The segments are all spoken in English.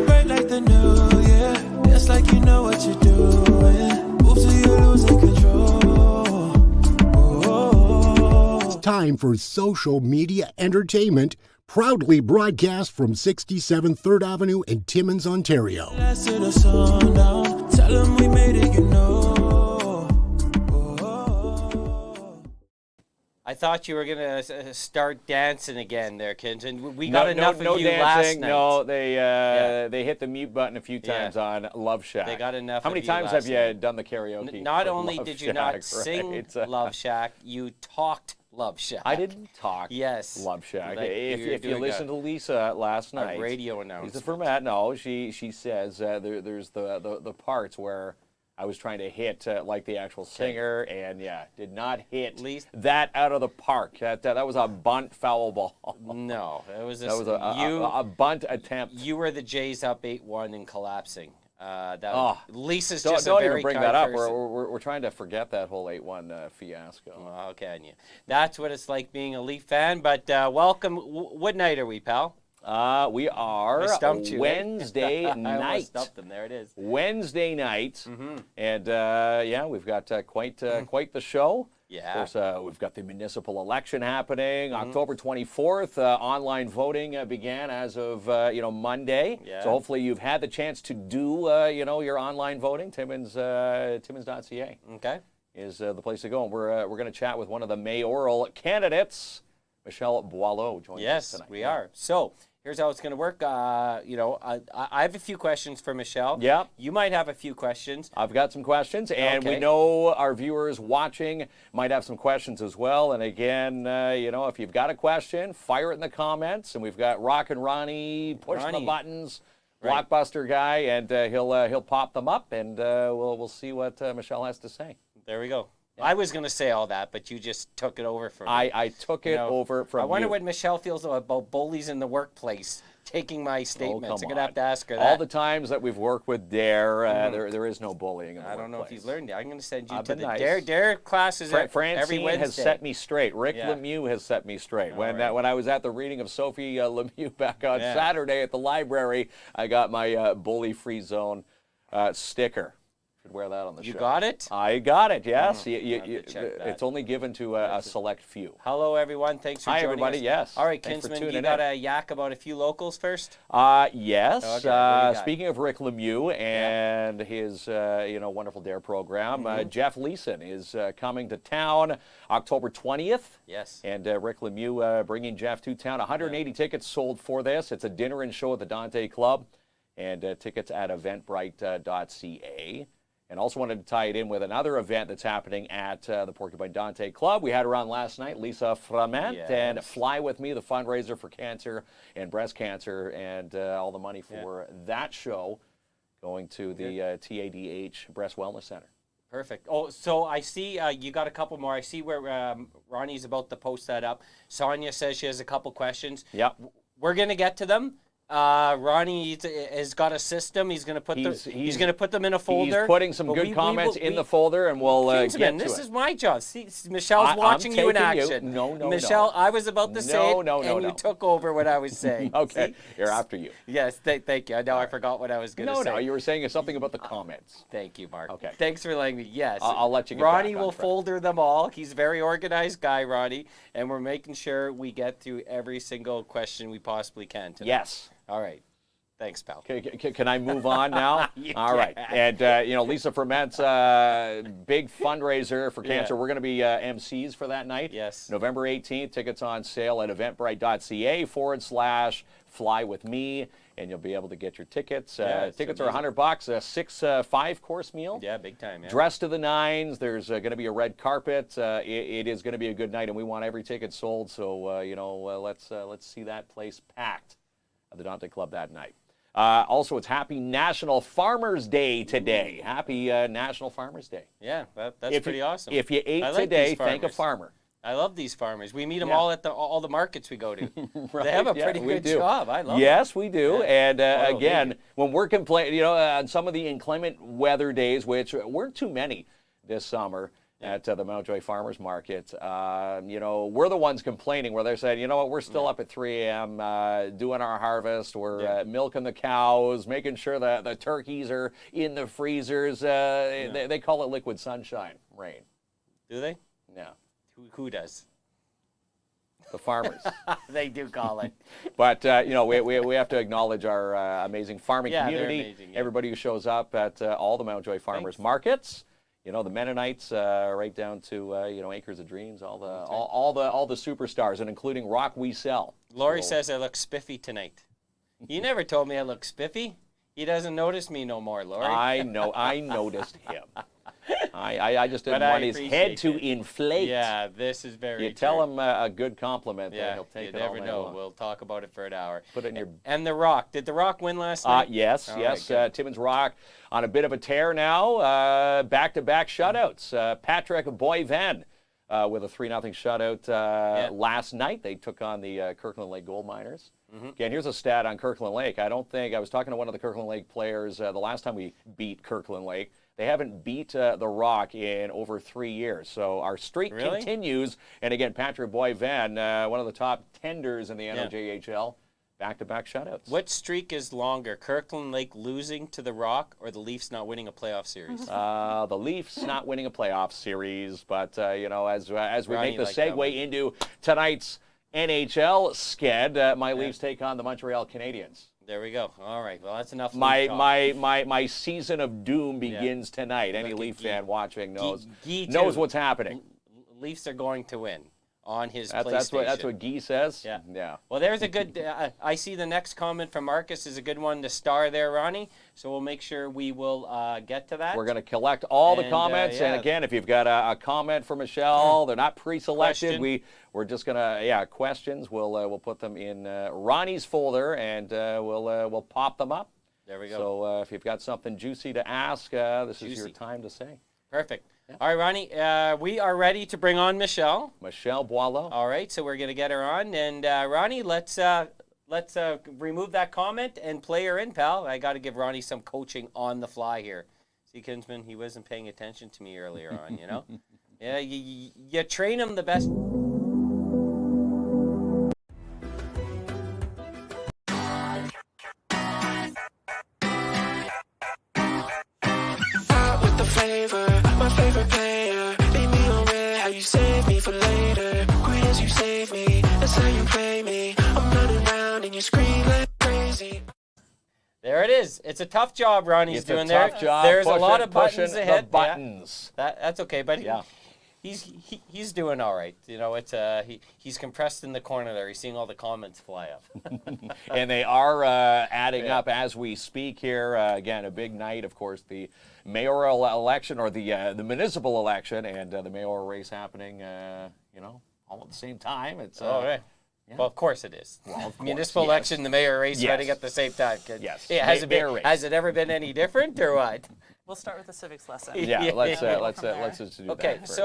Celebrate like the new year. It's like you know what you're doing. Move till you're losing control. Oh. Time for social media entertainment, proudly broadcast from 67 3rd Avenue in Timmins, Ontario. Last to the sundown. Tell them we made it, you know. I thought you were going to start dancing again there, KINZ, and we got enough of you last night. No, they hit the mute button a few times on Love Shack. They got enough. How many times have you done the karaoke? Not only Love did you Shack, not sing right? Love Shack, you talked Love Shack. I didn't talk Love Shack. Like if you listened to Lisa last night, a radio announcement. Lisa Fermat, no, she says there's the parts where I was trying to hit like the actual singer, and did not hit that out of the park. That was a bunt foul ball. No, it was a bunt attempt. You were the Jays up 8-1 and collapsing. Lisa's don't just a very even bring that up. person. We're trying to forget that whole 8-1 fiasco. Well, how can you? That's what it's like being a Leaf fan. But welcome. What night are we, pal? We are Wednesday night. I stumped them. There it is. Wednesday night, and we've got quite the show. Yeah. Of course, we've got the municipal election happening October 24th. Online voting began as of Monday. Yeah. So hopefully you've had the chance to do your online voting. Timmins.ca. Okay. Is the place to go, and we're going to chat with one of the mayoral candidates. Michelle Boileau joins us tonight. Yes, we are. So here's how it's going to work. I have a few questions for Michelle. Yeah. You might have a few questions. I've got some questions, and we know our viewers watching might have some questions as well. And again, if you've got a question, fire it in the comments. And we've got Rockin' Ronnie pushing the buttons, blockbuster guy, and he'll pop them up, and we'll see what Michelle has to say. There we go. I was going to say all that, but you just took it over from me. I took it over from you. I wonder what Michelle feels about bullies in the workplace taking my statements. I'm going to have to ask her that. All the times that we've worked with Dare, there is no bullying in the workplace. I don't know if you've learned it. I'm going to send you to the nice. Dare classes every Francine Wednesday. has set me straight. Rick Lemieux has set me straight. When I was at the reading of Sophie Lemieux back on Saturday at the library, I got my bully-free zone sticker. Should wear that on the show. You got it? I got it, yes. It's only given to a select few. Hello, everyone. Thanks for joining us. Hi, everybody. Yes. All right, Kinsman, you got a yak about a few locals first? Yes. Okay, speaking of Rick Lemieux and his wonderful Dare program, Jeff Leeson is coming to town October 20th. Yes. And Rick Lemieux bringing Jeff to town. 180 tickets sold for this. It's a dinner and show at the Dante Club, and tickets at eventbrite.ca. And also wanted to tie it in with another event that's happening at the Porcupine Dante Club. We had her on last night, Lisa Fermat, and Fly With Me, the fundraiser for cancer and breast cancer, and all the money for that show going to the TADH Breast Wellness Center. Perfect. Oh, so I see you got a couple more. I see where Ronnie's about to post that up. Sonia says she has a couple questions. Yep. We're going to get to them. Ronnie has got a system. He's going to put he's going to put them in a folder. He's putting some good comments in the folder, and we'll get to this is my job. See, Michelle's watching you in action. No, Michelle, I was about to say it, and you took over what I was saying. Okay, see? You're after you. Yes, thank you. Now I forgot what I was going to say. No, you were saying something about the comments. Thank you, Mark. Okay. Thanks for letting me. Yes. I'll let you get Ronnie back on will track. folder them all. He's a very organized guy, Ronnie, and we're making sure we get through every single question we possibly can today. Yes. All right. Thanks, pal. Can I move on now? All right. And, Lisa Fermat's big fundraiser for cancer. We're going to be MCs for that night. Yes. November 18th. Tickets on sale at eventbrite.ca/Fly With Me. And you'll be able to get your tickets. Tickets are $100, a 5-course meal. Yeah, big time. Yeah. Dressed to the nines. There's going to be a red carpet. It is going to be a good night, and we want every ticket sold. So, let's see that place packed at the Dante Club that night. Also, it's Happy National Farmers Day today. Happy National Farmers Day. Yeah, that's pretty awesome. If you ate today, thank a farmer. I love these farmers. We meet them all at all the markets we go to. Right? They have a pretty good job. I love Yes, them. we do. Yeah. And again, when we're complaining, on some of the inclement weather days, which weren't too many this summer, at the Mountjoy Farmers Market. We're the ones complaining where they're saying, you know what, we're still up at 3 a.m. Doing our harvest. We're milking the cows, making sure that the turkeys are in the freezers. They call it liquid sunshine rain. Do they? Yeah. Who does? The farmers. They do call it. But, we have to acknowledge our amazing farming community, amazing, everybody who shows up at all the Mountjoy Farmers Markets. The Mennonites, right down to Acres of Dreams, all the superstars, and including Rock We Sell. Laurie says I look spiffy tonight. You never told me I look spiffy. He doesn't notice me no more, Laurie. I know. I noticed him. I just didn't want his head to inflate. Yeah, this is very You tell him a good compliment, yeah, he'll take you it all never night know. long. We'll talk about it for an hour. Put it in your... And The Rock. Did The Rock win last night? Yes. Timmins Rock on a bit of a tear now. Back-to-back shutouts. Patrick Boileau with a 3-0 shutout last night. They took on the Kirkland Lake Gold Miners. Again, here's a stat on Kirkland Lake. I was talking to one of the Kirkland Lake players the last time we beat Kirkland Lake. They haven't beat the Rock in over 3 years. So our streak continues. And again, Patrick Boileau, one of the top tenders in the NOJHL, back-to-back shutouts. What streak is longer, Kirkland Lake losing to the Rock or the Leafs not winning a playoff series? The Leafs not winning a playoff series. But, as we Ronnie make the liked that one. segue into tonight's NHL sked, my Leafs take on the Montreal Canadiens. There we go. All right. Well, that's enough. My season of doom begins tonight. Any Leaf fan watching knows what's happening. Leafs are going to win on his PlayStation. That's what Guy says. Yeah. Well, there's a good. I see the next comment from Marcus is a good one to star there, Ronnie. So we'll make sure we will get to that. We're going to collect all the comments, and again, if you've got a comment for Michelle, they're not pre-selected. We're just going to questions. We'll put them in Ronnie's folder, and we'll pop them up. There we go. So if you've got something juicy to ask, this is your time to say. Perfect. All right, Ronnie, we are ready to bring on Michelle. Michelle Boileau. All right, so we're going to get her on. And, Ronnie, let's remove that comment and play her in, pal. I got to give Ronnie some coaching on the fly here. See, Kinsman, he wasn't paying attention to me earlier on, Yeah, you train him the best. My favorite player, leave me on red, how you save me for later. Great as you save me, that's how you play me. I'm running around and you scream like crazy. There it is. It's a tough job Ronnie's doing there. It's a tough job. There's a lot of buttons ahead. The buttons. Yeah. That's okay, but he's doing all right. It's he's compressed in the corner there. He's seeing all the comments fly up. And they are adding up as we speak here. Again, a big night, of course, the mayoral election or the municipal election and the mayoral race happening, all at the same time. It's right. Yeah. Well, of course it is. Well, municipal election, the mayor race running at the same time. Yes. Yeah, has it ever been any different or what? We'll start with the civics lesson. Yeah, let's just do okay, that first,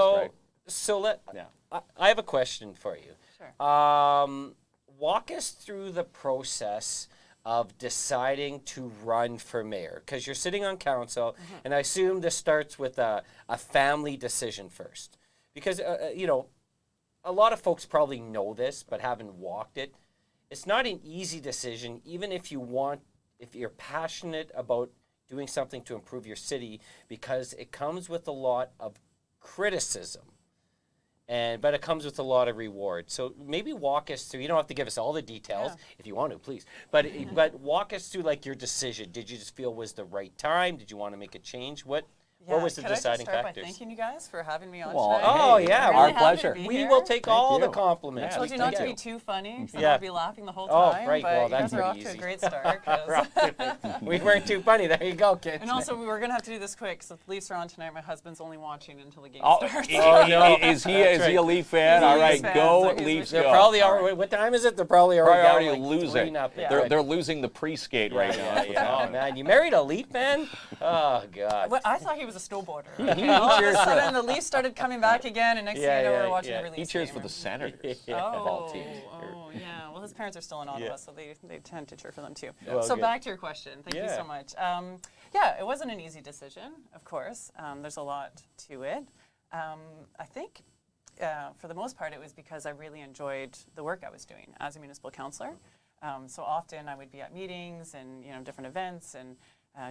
I have a question for you. Sure. Walk us through the process of deciding to run for mayor, because you're sitting on council, and I assume this starts with a family decision first, because a lot of folks probably know this but haven't walked it. It's not an easy decision, even if you're passionate about doing something to improve your city, because it comes with a lot of criticism. But it comes with a lot of reward. So maybe walk us through. You don't have to give us all the details if you want to, please. But walk us through your decision. Did you just feel was the right time? Did you want to make a change? What was the deciding factors? Can I just start by thanking you guys for having me on tonight? Oh, yeah. Our pleasure. We will take all the compliments. I told you not to be too funny, because Yeah. I'll be laughing the whole time. Oh, right. But Well, you that's guys are off pretty to a easy. great start. 'Cause We weren't too funny. There you go, kids. and also, we were going to have to do this quick, so if the Leafs are on tonight, my husband's only watching until the game starts. no. Is he a Leaf fan? He's a All Leafs right, fan, go so he's Leafs, with go. They're probably All already. What time is it? They're probably already down, losing. 3-0. They're losing the pre-skate right now. That's what's Oh happening. man, you married a Leaf fan? Oh God. Well, I thought he was a snowboarder. All of a sudden, the Leafs started coming back again, and next thing you know, we're watching the Leafs He cheers game. for the Senators. Oh, team. yeah. Well, his parents are still in Ottawa, so they tend to cheer for them too. Well, so good. back to your question. Thank you so much. It wasn't an easy decision, of course. There's a lot to it. I think for the most part, it was because I really enjoyed the work I was doing as a municipal councillor. So often I would be at meetings and different events and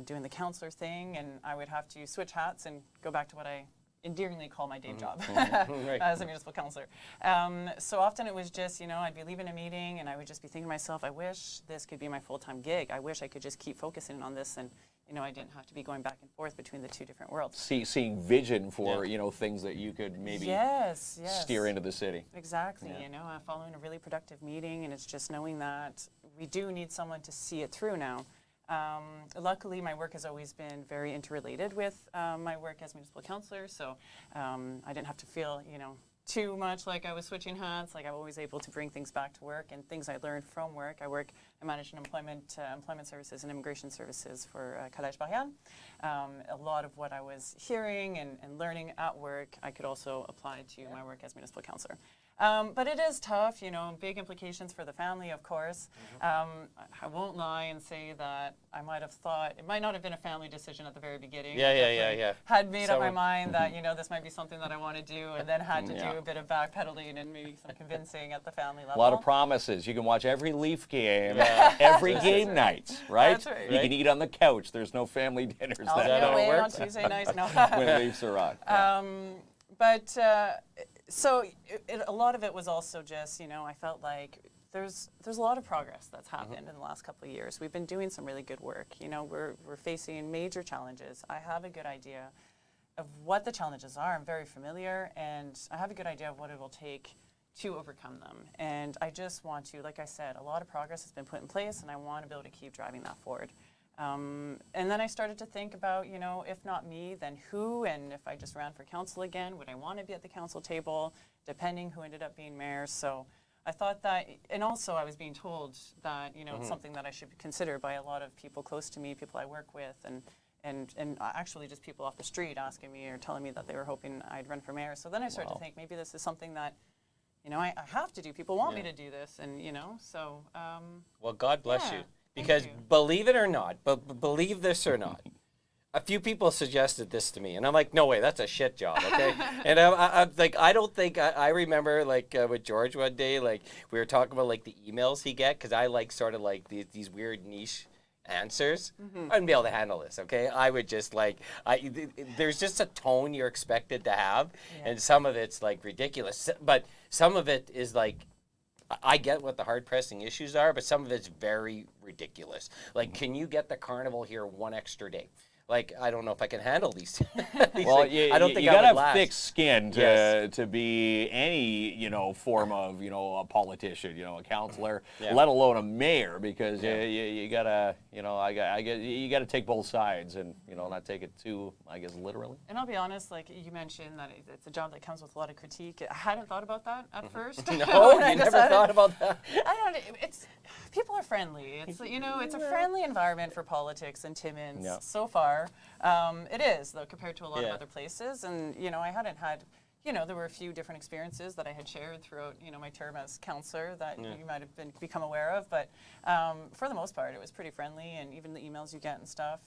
doing the councillor thing, and I would have to switch hats and go back to what I endearingly call my day job as a municipal councillor. So often it was just, I'd be leaving a meeting and I would just be thinking to myself, I wish this could be my full-time gig. I wish I could just keep focusing on this and I didn't have to be going back and forth between the two different worlds. Seeing vision for, things that you could maybe steer into the city. Exactly, following a really productive meeting, and it's just knowing that we do need someone to see it through now. Luckily, my work has always been very interrelated with my work as municipal councillor, so I didn't have to feel, too much like I was switching hats. Like I'm always able to bring things back to work and things I learned from work. I manage employment services and immigration services for Collège Barrial. A lot of what I was hearing and learning at work, I could also apply to my work as municipal councillor. But it is tough, big implications for the family, of course. I won't lie and say that I might have thought, it might not have been a family decision at the very beginning. Had made up my mind that, this might be something that I want to do, and then had to do a bit of backpedaling and maybe some convincing at the family level. A lot of promises. You can watch every Leaf game, every game night, right? That's right. You can eat on the couch. There's no family dinners. That don't work on Tuesday nights. No. When Leafs are on. So a lot of it was also just, I felt like there's a lot of progress that's happened in the last couple of years. We've been doing some really good work. We're facing major challenges. I have a good idea of what the challenges are. I'm very familiar, and I have a good idea of what it will take to overcome them. And I just want to, like I said, a lot of progress has been put in place, and I want to be able to keep driving that forward. And then I started to think about, if not me, then who? And if I just ran for council again, would I want to be at the council table, depending who ended up being mayor? So I thought that, and also I was being told that, it's something that I should consider by a lot of people close to me, people I work with, and actually just people off the street asking me or telling me that they were hoping I'd run for mayor. So then I started to think maybe this is something that, I have to do. People want me to do this, and, so. Well, God bless you. Because believe it or not, but believe this or not, a few people suggested this to me, and I'm like, no way, that's a shit job, okay? And I'm like, I don't think, I remember with George one day, we were talking about the emails he get, because I sort of these weird niche answers. I wouldn't be able to handle this, okay? I would just there's just a tone you're expected to have, and some of it's ridiculous, but some of it is I get what the hard-pressing issues are, but some of it's very ridiculous. Can you get the carnival here one extra day? I don't know if I can handle these. Well, I don't think you gotta have thick skin to be any form of a politician, a councillor, let alone a mayor, because you gotta you gotta take both sides and not take it too, I guess, literally. And I'll be honest, you mentioned that it's a job that comes with a lot of critique. I hadn't thought about that at first. No, you never thought about that. People are friendly. It's it's a friendly environment for politics in Timmins so far. It is, though, compared to a lot of other places. And, I hadn't had, there were a few different experiences that I had shared throughout, my term as councillor that you might have become aware of. But for the most part, it was pretty friendly, and even the emails you get and stuff.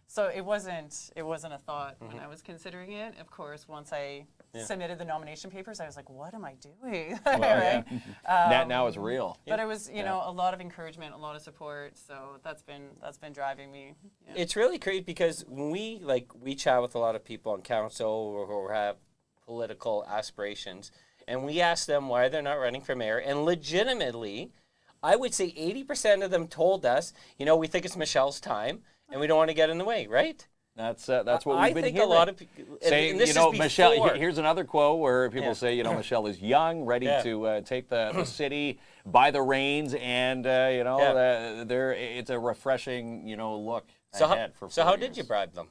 So it wasn't a thought when I was considering it. Of course, once I submitted the nomination papers, I was like, what am I doing? Right? Now it's real. But it was, a lot of encouragement, a lot of support. So that's been driving me. Yeah. It's really crazy because when we chat with a lot of people on council who have political aspirations, and we ask them why they're not running for mayor, and legitimately, I would say 80% of them told us, we think it's Michelle's time, and we don't want to get in the way, right? That's what we've been hearing. I think a lot of people say, Michelle. Here's another quote where people say, Michelle is young, ready to take the city by the reins, and it's a refreshing look ahead for 4 years. So how did you bribe them?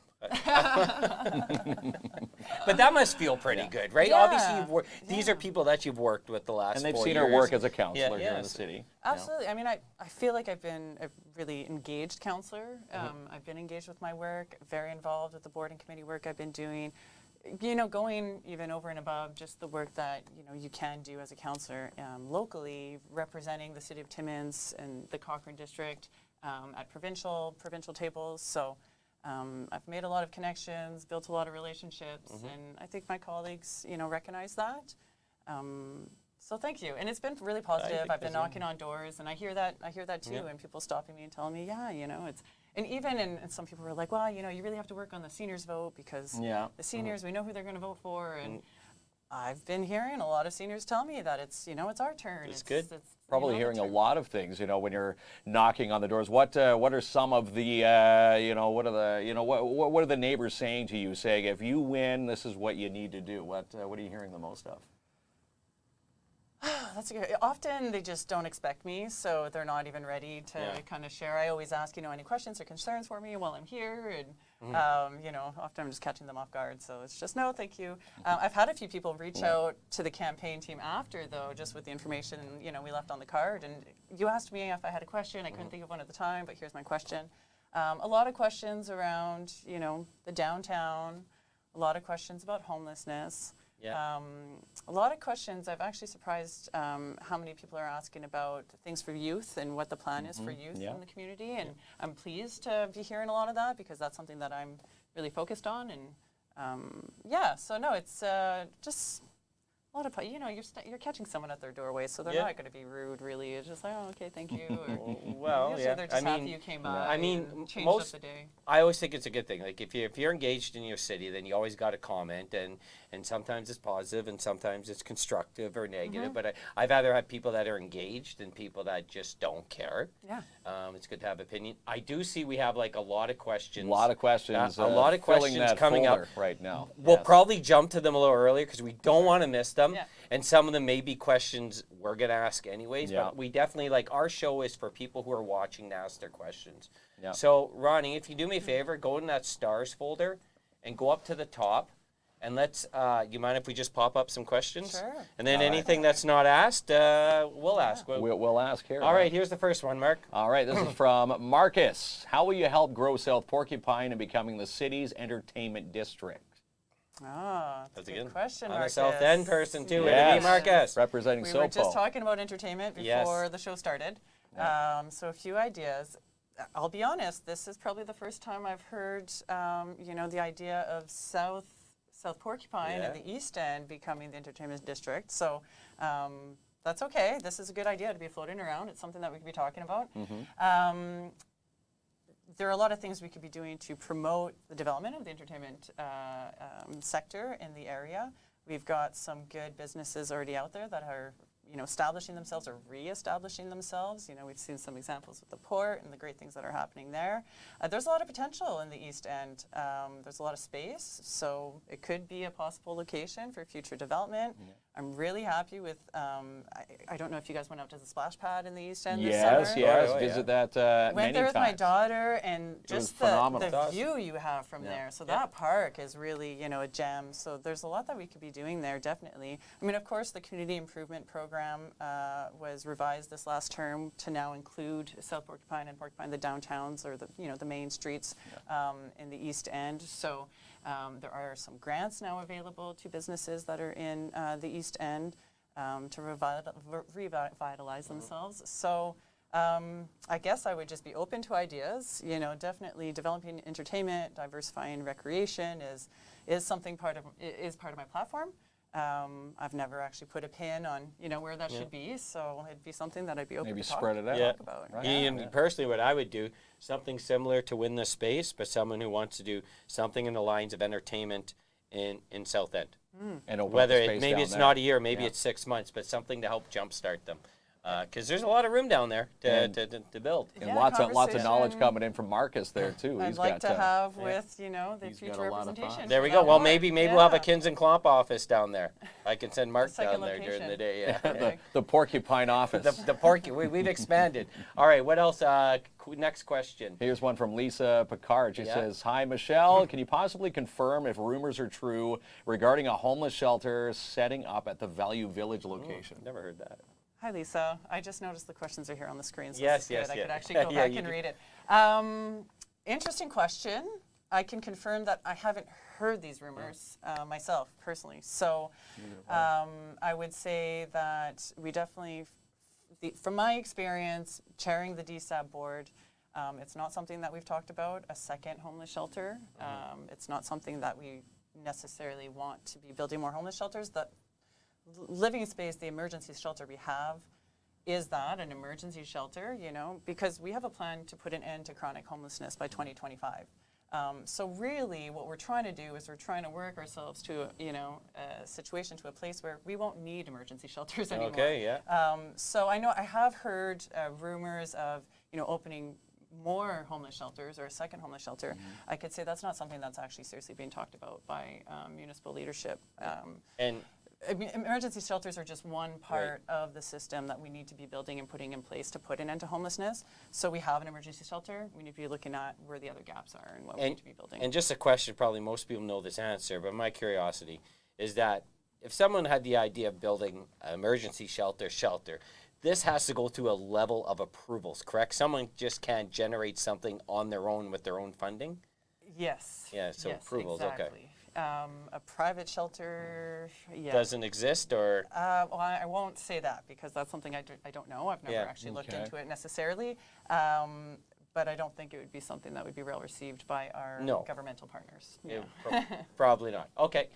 But that must feel pretty good, right? Yeah. Obviously, these are people that you've worked with the last 4 years. And they've seen her work as a councillor here in the city. Absolutely. I mean, I feel like I've been a really engaged councillor. I've been engaged with my work, very involved with the board and committee work I've been doing. Going even over and above just the work that, you can do as a councillor locally, representing the city of Timmins and the Cochrane district at provincial tables. So I've made a lot of connections, built a lot of relationships, and I think my colleagues, recognize that. So thank you, and it's been really positive. I've been knocking on doors, and I hear that too, and people stopping me and telling me, it's, and even and some people were like, well, you really have to work on the seniors vote because the seniors, we know who they're going to vote for, and I've been hearing a lot of seniors tell me that it's it's our turn. It's good. It's, Probably hearing a lot of things, when you're knocking on the doors. What are some of the, what are the neighbors saying to you, saying, if you win, this is what you need to do? What are you hearing the most of? That's good. Often they just don't expect me, so they're not even ready to kind of share. I always ask, any questions or concerns for me while I'm here, and often I'm just catching them off guard. So it's just no, thank you. I've had a few people reach out to the campaign team after, though, just with the information we left on the card. And you asked me if I had a question. I couldn't think of one at the time, but here's my question. A lot of questions around the downtown. A lot of questions about homelessness. Yeah. A lot of questions. I've actually surprised how many people are asking about things for youth and what the plan is for youth in the community. And I'm pleased to be hearing a lot of that because that's something that I'm really focused on. And so no, it's just a lot of, you're catching someone at their doorway, so they're not going to be rude, really. It's just like, oh, okay, thank you. Or usually they're just happy you came by. And changed up the day. I always think it's a good thing. Like if you're engaged in your city, then you always got to comment, and sometimes it's positive, and sometimes it's constructive or negative. But I've either had people that are engaged than people that just don't care. Yeah. It's good to have opinion. I do see we have like a lot of questions. A lot of questions. A lot of questions coming up right now. We'll probably jump to them a little earlier because we don't want to miss them. Yeah. And some of them may be questions we're going to ask anyways. But we definitely, our show is for people who are watching to ask their questions. Yeah. So, Ronnie, if you do me a favor, go in that stars folder and go up to the top. And let's, you mind if we just pop up some questions? Sure. And then anything that's not asked, we'll ask. We'll ask here. All right, here's the first one, Mark. All right, this is from Marcus. How will you help grow South Porcupine and becoming the city's entertainment district? That's a good question, I'm Marcus. a South End person, too. Yes. Marcus. Representing We SoPo. were just talking about entertainment before the show started. So a few ideas. I'll be honest, this is probably the first time I've heard, the idea of South Porcupine and the East End becoming the entertainment district. So that's okay. This is a good idea to be floating around. It's something that we could be talking about. There are a lot of things we could be doing to promote the development of the entertainment sector in the area. We've got some good businesses already out there that are establishing themselves or re-establishing themselves. We've seen some examples with the port and the great things that are happening there. There's a lot of potential in the East End. There's a lot of space, so it could be a possible location for future development. I'm really happy with, I don't know if you guys went out to the splash pad in the East End this summer. Yes, visit that many Went there with times. my daughter, and just the view you have from there. So that park is really, a gem. So there's a lot that we could be doing there, definitely. I mean, of course, the community improvement program was revised this last term to now include South Porcupine and Porcupine, the downtowns or the main streets in the East End. So there are some grants now available to businesses that are in the East End to revitalize themselves. So I guess I would just be open to ideas. Definitely developing entertainment, diversifying recreation is something part of my platform. I've never actually put a pin on where that should be, so it'd be something that I'd be open to talk about. Right. And personally, what I would do, something similar to Win the Space, but someone who wants to do something in the lines of entertainment in South End. And whether maybe it's not a year, maybe it's 6 months, but something to help jumpstart them. Because there's a lot of room down there to build. And lots of knowledge coming in from Marcus there, too. I'd like to have with, the future representation. There we go. Well, maybe we'll have a KINZ and KLOMP office down there. I can send Mark down there during the day. Yeah. the Porcupine office. The Porcupine. We've expanded. All right, what else? Next question. Here's one from Lisa Picard. She says, hi, Michelle. Can you possibly confirm if rumors are true regarding a homeless shelter setting up at the Value Village location? Never heard that. Hi, Lisa. I just noticed the questions are here on the screen, so yes, this is good. yes. I could actually go back and read it. Interesting question. I can confirm that I haven't heard these rumors myself, personally. So I would say that we definitely, from my experience chairing the DSAB board, It's not something that we've talked about, a second homeless shelter. It's not something that we necessarily want to be building more homeless shelters. The living space, the emergency shelter we have, is that an emergency shelter, you know, because we have a plan to put an end to chronic homelessness by 2025. So really what we're trying to do is we're trying to work ourselves to, you know, a situation, to a place where we won't need emergency shelters anymore. Okay, yeah. So I know I have heard rumors of, you know, opening more homeless shelters or a second homeless shelter. I could say that's not something that's actually seriously being talked about by municipal leadership. And I mean, emergency shelters are just one part of the system that we need to be building and putting in place to put an end to homelessness. So we have an emergency shelter. We need to be looking at where the other gaps are and what we need to be building. And just a question, probably most people know this answer, but my curiosity is that if someone had the idea of building an emergency shelter, this has to go through a level of approvals, correct? Someone just can't generate something on their own with their own funding? Yes. Yeah, so yes, approvals, okay. exactly. A private shelter, yeah. Doesn't exist, or? Well, I won't say that because that's something I don't know. I've never actually looked into it necessarily. But I don't think it would be something that would be well received by our governmental partners. Yeah. Probably not. Okay.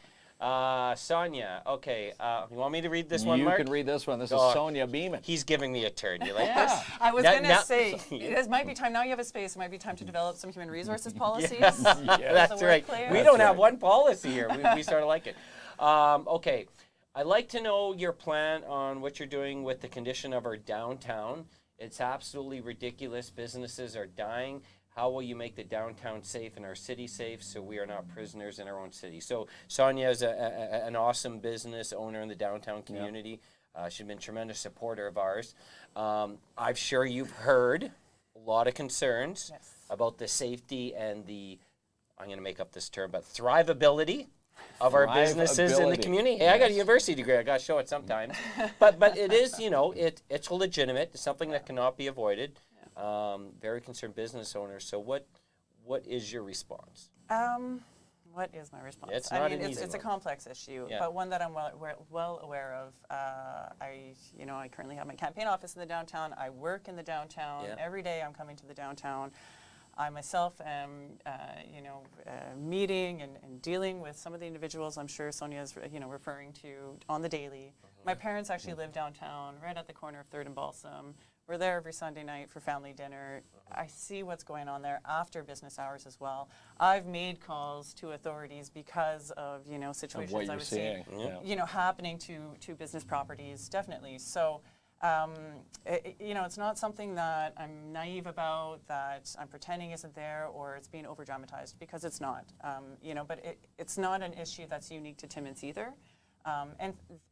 Sonia, okay. You want me to read this one, Mark? You can read this one. This is Sonia Beeman. He's giving me a turn. You like this? I was going to say, it might be time, now you have a space, it might be time to develop some human resources policies. That's right. We don't have one policy here. We sort of like it. Okay. I'd like to know your plan on what you're doing with the condition of our downtown. It's absolutely ridiculous. Businesses are dying. How will you make the downtown safe and our city safe so we are not prisoners in our own city? So Sonia is an awesome business owner in the downtown community. She's been a tremendous supporter of ours. I'm sure you've heard a lot of concerns about the safety and the, I'm going to make up this term, but thrivability of our businesses in the community. Hey, I got a university degree. I got to show it sometimes. but it is, you know, it's legitimate. It's something that cannot be avoided. Very concerned business owners. So what is your response? What is my response? It's not an easy it's a complex issue, but one that I'm well aware of. I currently have my campaign office in the downtown. I work in the downtown. Every day I'm coming to the downtown. I myself am, meeting and dealing with some of the individuals I'm sure Sonia is, referring to on the daily. My parents actually live downtown, right at the corner of 3rd and Balsam. We're there every Sunday night for family dinner. I see what's going on there after business hours as well. I've made calls to authorities because of, situations I was seeing, happening to business properties, definitely. So, it's not something that I'm naive about, that I'm pretending isn't there, or it's being over-dramatized, because it's not. But it's not an issue that's unique to Timmins either.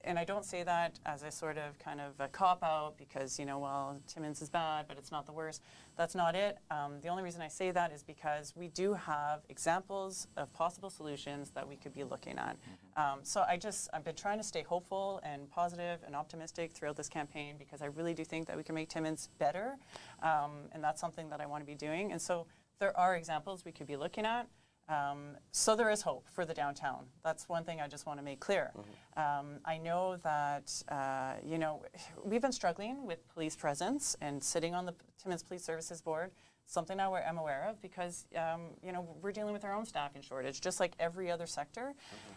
And I don't say that as a sort of kind of a cop-out because, Timmins is bad, but it's not the worst. That's not it. The only reason I say that is because we do have examples of possible solutions that we could be looking at. So I've been trying to stay hopeful and positive and optimistic throughout this campaign because I really do think that we can make Timmins better. And that's something that I want to be doing. And so there are examples we could be looking at. So there is hope for the downtown. That's one thing I just want to make clear. I know that, we've been struggling with police presence and sitting on the Timmins Police Services Board, something I'm aware of because, we're dealing with our own staffing shortage, just like every other sector.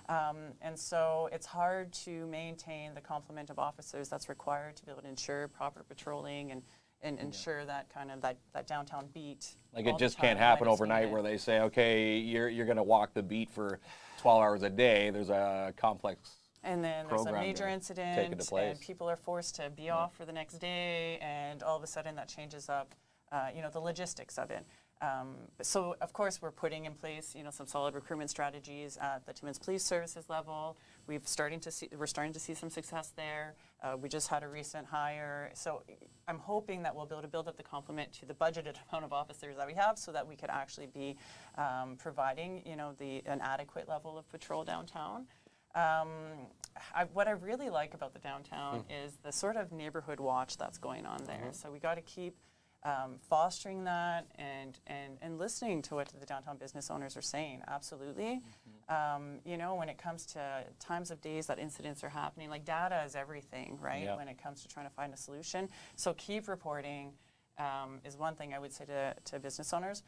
And so it's hard to maintain the complement of officers that's required to be able to ensure proper patrolling and ensure that kind of that downtown beat. Like it just can't happen overnight where they say, okay, you're going to walk the beat for 12 hours a day. There's a complex and then there's a major incident and people are forced to be off for the next day, and all of a sudden that changes up the logistics of it. So of course we're putting in place some solid recruitment strategies at the Timmins Police Services level. We're starting to see some success there. We just had a recent hire, so I'm hoping that we'll be able to build up the complement to the budgeted amount of officers that we have, so that we could actually be providing an adequate level of patrol downtown. What I really like about the downtown is the sort of neighborhood watch that's going on there. So we got to keep fostering that and listening to what the downtown business owners are saying. Absolutely. When it comes to times of days that incidents are happening, like data is everything, right? When it comes to trying to find a solution. So keep reporting is one thing I would say to business owners.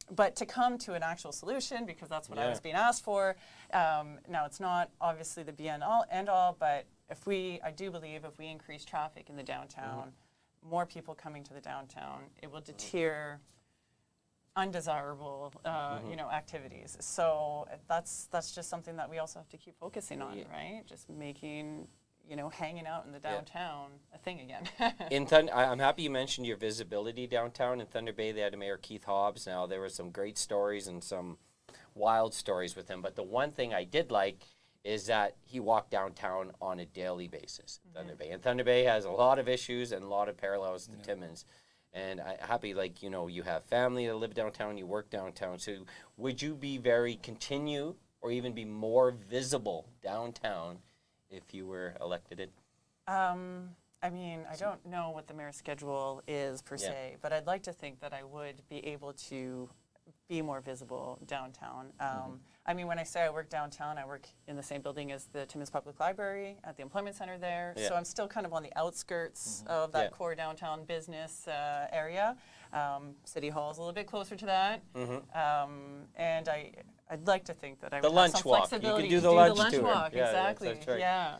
But to come to an actual solution, because that's what I was being asked for, now it's not obviously the be end all, but I do believe if we increase traffic in the downtown, more people coming to the downtown, it will deter undesirable, activities. So that's just something that we also have to keep focusing on, right? Just making, hanging out in the downtown a thing again. I'm happy you mentioned your visibility downtown. In Thunder Bay, they had Mayor Keith Hobbs. Now, there were some great stories and some wild stories with him. But the one thing I did like is that he walked downtown on a daily basis in Thunder Bay. And Thunder Bay has a lot of issues and a lot of parallels to Timmins. And I'm happy, you have family that live downtown, you work downtown. So would you be continue or even be more visible downtown if you were elected in? I don't know what the mayor's schedule is per se, but I'd like to think that I would be able to be more visible downtown. When I say I work downtown, I work in the same building as the Timmins Public Library at the Employment Center there. So I'm still kind of on the outskirts of that core downtown business area. City Hall's a little bit closer to that. And I'd like to think that I would have some flexibility you can do to the lunch the lunch tour. walk. Yeah, Exactly. that's right. Yeah.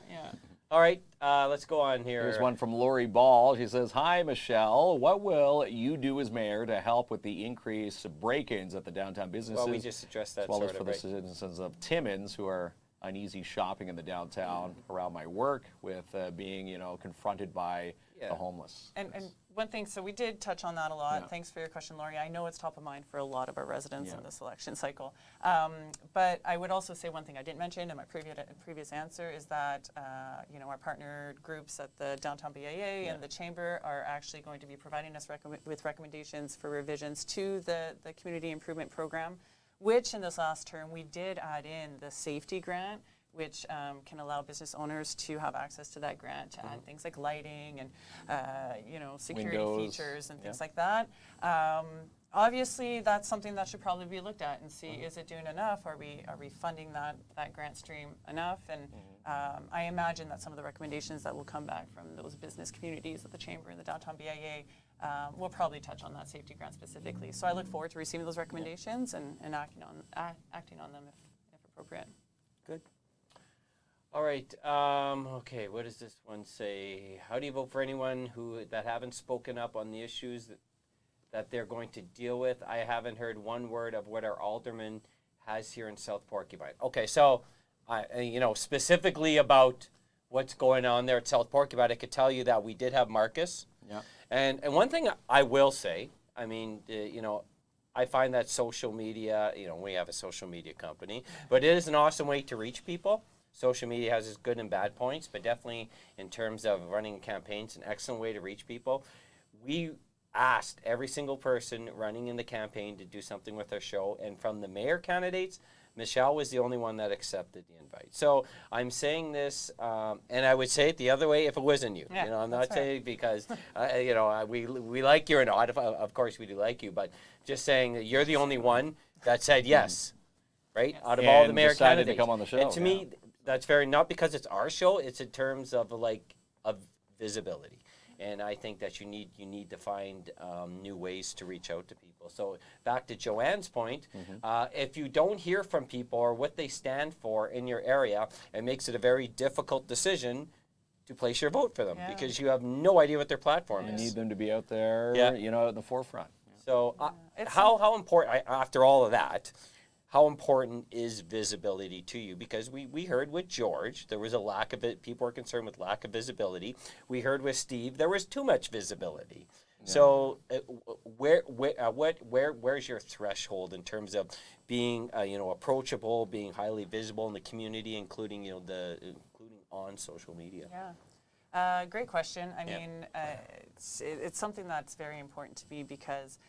All right, let's go on here. Here's one from Lori Ball. She says, "Hi, Michelle. What will you do as mayor to help with the increased break-ins at the downtown businesses? Well, we just addressed that as well as sort for of, the right? citizens of Timmins who are uneasy shopping in the downtown around my work with being, confronted by the homeless." And one thing, so we did touch on that a lot. Thanks for your question, Lori. I know it's top of mind for a lot of our residents in this election cycle. But I would also say one thing I didn't mention in my previous answer is that, our partnered groups at the Downtown BAA and the Chamber are actually going to be providing us with recommendations for revisions to the Community Improvement Program, which in this last term we did add in the safety grant, which can allow business owners to have access to that grant to add things like lighting and, security Windows. features and things like that. Obviously, that's something that should probably be looked at and see, is it doing enough? Are we funding that grant stream enough? And I imagine that some of the recommendations that will come back from those business communities at the Chamber and the Downtown BIA will probably touch on that safety grant specifically. So I look forward to receiving those recommendations and acting on them if appropriate. Good. All right. Okay. What does this one say? How do you vote for anyone that haven't spoken up on the issues that they're going to deal with? I haven't heard one word of what our alderman has here in South Porcupine. Okay. So, specifically about what's going on there at South Porcupine, I could tell you that we did have Marcus. Yeah. And one thing I will say, I find that social media, we have a social media company, but it is an awesome way to reach people. Social media has its good and bad points, but definitely in terms of running campaigns, an excellent way to reach people. We asked every single person running in the campaign to do something with our show, and from the mayor candidates, Michelle was the only one that accepted the invite. So I'm saying this, and I would say it the other way if it wasn't you. Yeah, I'm not saying because we like you or not. Of course we do like you, but just saying that you're the only one that said yes, right? Yes. All the mayor decided candidates to come on the show. And to me, that's not because it's our show. It's in terms of of visibility. And I think that you need to find new ways to reach out to people. So back to Joanne's point, if you don't hear from people or what they stand for in your area, it makes it a very difficult decision to place your vote for them because you have no idea what their platform You is. need them to be out there, at the forefront. So how important, after all of that, how important is visibility to you? Because we heard with George, there was a lack of it. People were concerned with lack of visibility. We heard with Steve, there was too much visibility. Yeah. So where's your threshold in terms of being approachable, being highly visible in the community, including including on social media? Yeah. Great question. I mean, it's something that's very important to me because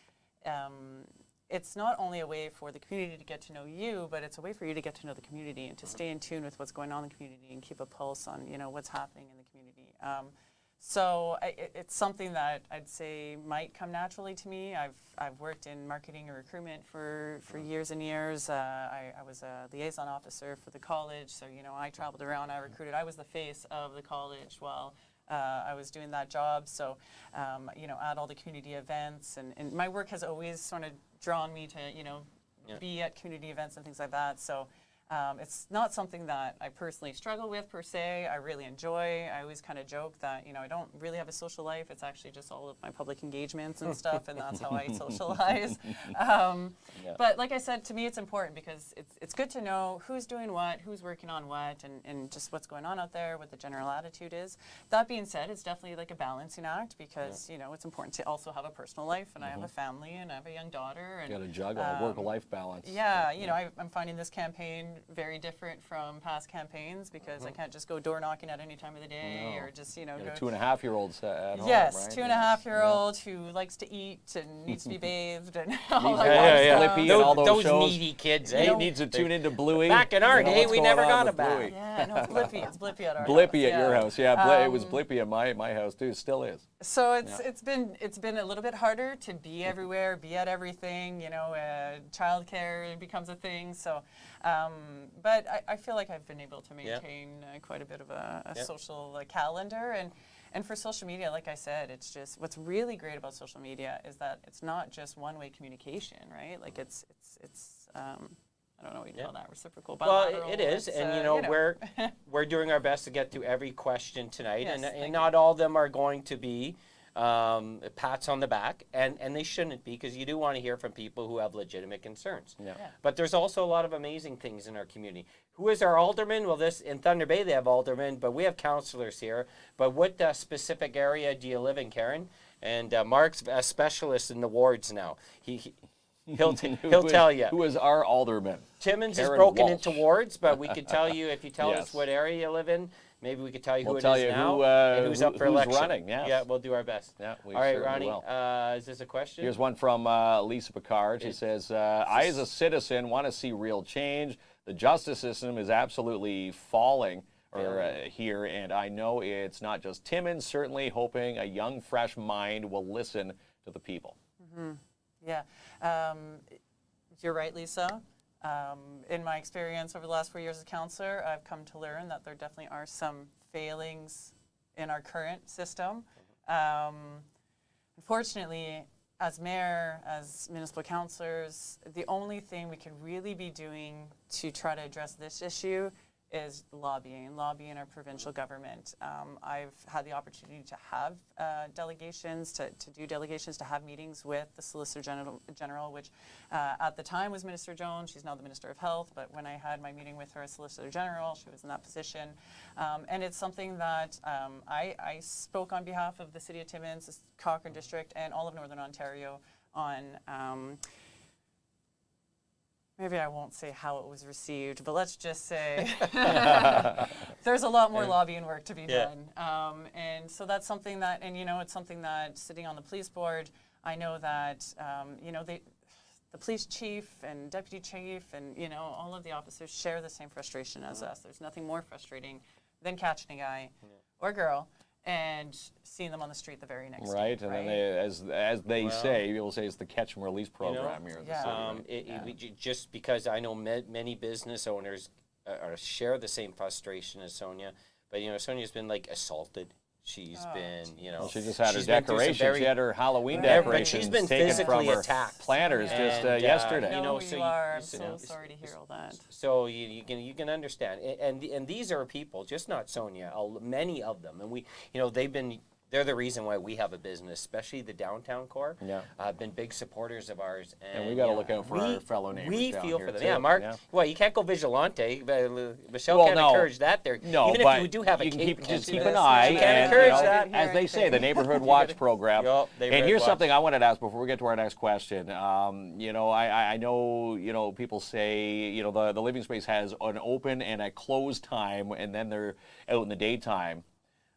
it's not only a way for the community to get to know you, but it's a way for you to get to know the community and to stay in tune with what's going on in the community and keep a pulse on what's happening in the community. So it's something that I'd say might come naturally to me. I've worked in marketing and recruitment for years and years. I was a liaison officer for the college, so I traveled around. I recruited. I was the face of the college while I was doing that job. So, you know, at all the community events, and my work has always sort of drawn me to, you know, be at community events and things like that. So it's not something that I personally struggle with per se. I really enjoy. I always kind of joke that, you know, I don't really have a social life. It's actually just all of my public engagements and stuff, and that's how I socialize. But like I said, to me it's important because it's good to know who's doing what, who's working on what, and just what's going on out there, what the general attitude is. That being said, it's definitely like a balancing act because, you know, it's important to also have a personal life, and I have a family, and I have a young daughter. And, you got to juggle work-life balance. Yeah, you know, I'm finding this campaign very different from past campaigns because I can't just go door knocking at any time of the day or just, you know, You go. got a 2.5-year-olds at home, Yes, right? 2.5-year-old who likes to eat and needs to be bathed and all that Yeah, kind of Blippi stuff. and all those shows. needy kids, He eh? needs to tune into Bluey. Back in our You know day, what's we going never on got a with Bluey. bath. Yeah, no, it's Blippi. It's Blippi at our Blippi house. at your house, yeah. It was Blippi at my house too. Still is. So it's been a little bit harder to be everywhere, be at everything. You know, childcare becomes a thing. So, but I feel like I've been able to maintain quite a bit of a social calendar. And for social media, like I said, it's just what's really great about social media is that it's not just one-way communication, right? Like it's I don't know what you call that, reciprocal. Well, bilateral. it is, It's, and you know, we're doing our best to get to every question tonight, Yes, and not all of them are going to be pats on the back, and they shouldn't be, because you do want to hear from people who have legitimate concerns. Yeah. But there's also a lot of amazing things in our community. Who is our alderman? Well, in Thunder Bay they have aldermen, but we have councillors here. But what specific area do you live in, Karen? And Mark's a specialist in the wards now. He'll tell you. Who is our alderman? Timmins Karen is broken Walsh. into wards, but we could tell you, if you tell Yes. us what area you live in, maybe we could tell you who We'll it tell is you now who, and who's up for who's election. running, yes. Yeah, we'll do our best. Yeah, we All right, certainly Ronnie, will. is this a question? Here's one from Lisa Picard. She says, I, as a citizen, want to see real change. The justice system is absolutely falling here, and I know it's not just Timmins, certainly hoping a young, fresh mind will listen to the people. Yeah, you're right, Lisa. In my experience over the last 4 years as a councillor, I've come to learn that there definitely are some failings in our current system. Unfortunately, as mayor, as municipal councillors, the only thing we can really be doing to try to address this issue is lobbying our provincial government. I've had the opportunity to have delegations, to do delegations, to have meetings with the Solicitor General, which at the time was Minister Jones. She's now the Minister of Health, but when I had my meeting with her as Solicitor General, she was in that position. And it's something that I spoke on behalf of the City of Timmins, the Cochrane District, and all of Northern Ontario on maybe I won't say how it was received, but let's just say there's a lot more lobbying work to be done. And so that's something that, and you know, it's something that sitting on the police board, I know that, you know, the police chief and deputy chief and, you know, all of the officers share the same frustration as us. There's nothing more frustrating than catching a guy or girl and seeing them on the street the very next day. Right, and then as they say, people say it's the catch and release program here. At the city. Just because I know many business owners share the same frustration as Sonia, but you know, Sonia's been like assaulted. She's been, you know, Well, she just had her she's been through some decorations. She had her Halloween but decorations she's been taken physically from her attacked. planters just And, yesterday. You know so who you are. I'm so- so sorry to hear all that. So you can understand, and these are people, just not Sonia, many of them, and we, you know, they're the reason why we have a business, especially the downtown core. Yeah. Been big supporters of ours, And we got to look out for our fellow neighbors We down feel here for them. too. Yeah, Mark. Well, you can't go vigilante. But Michelle Well, can't no. encourage that. There, No, even but if you do have a you can cape, just keep this. an eye, You can't and encourage you know, that. as they say, the neighborhood watch program. Yup, And neighborhood here's watch. something I wanted to ask before we get to our next question. You know, I know, you know, people say, you know, the living space has an open and a closed time, and then they're out in the daytime.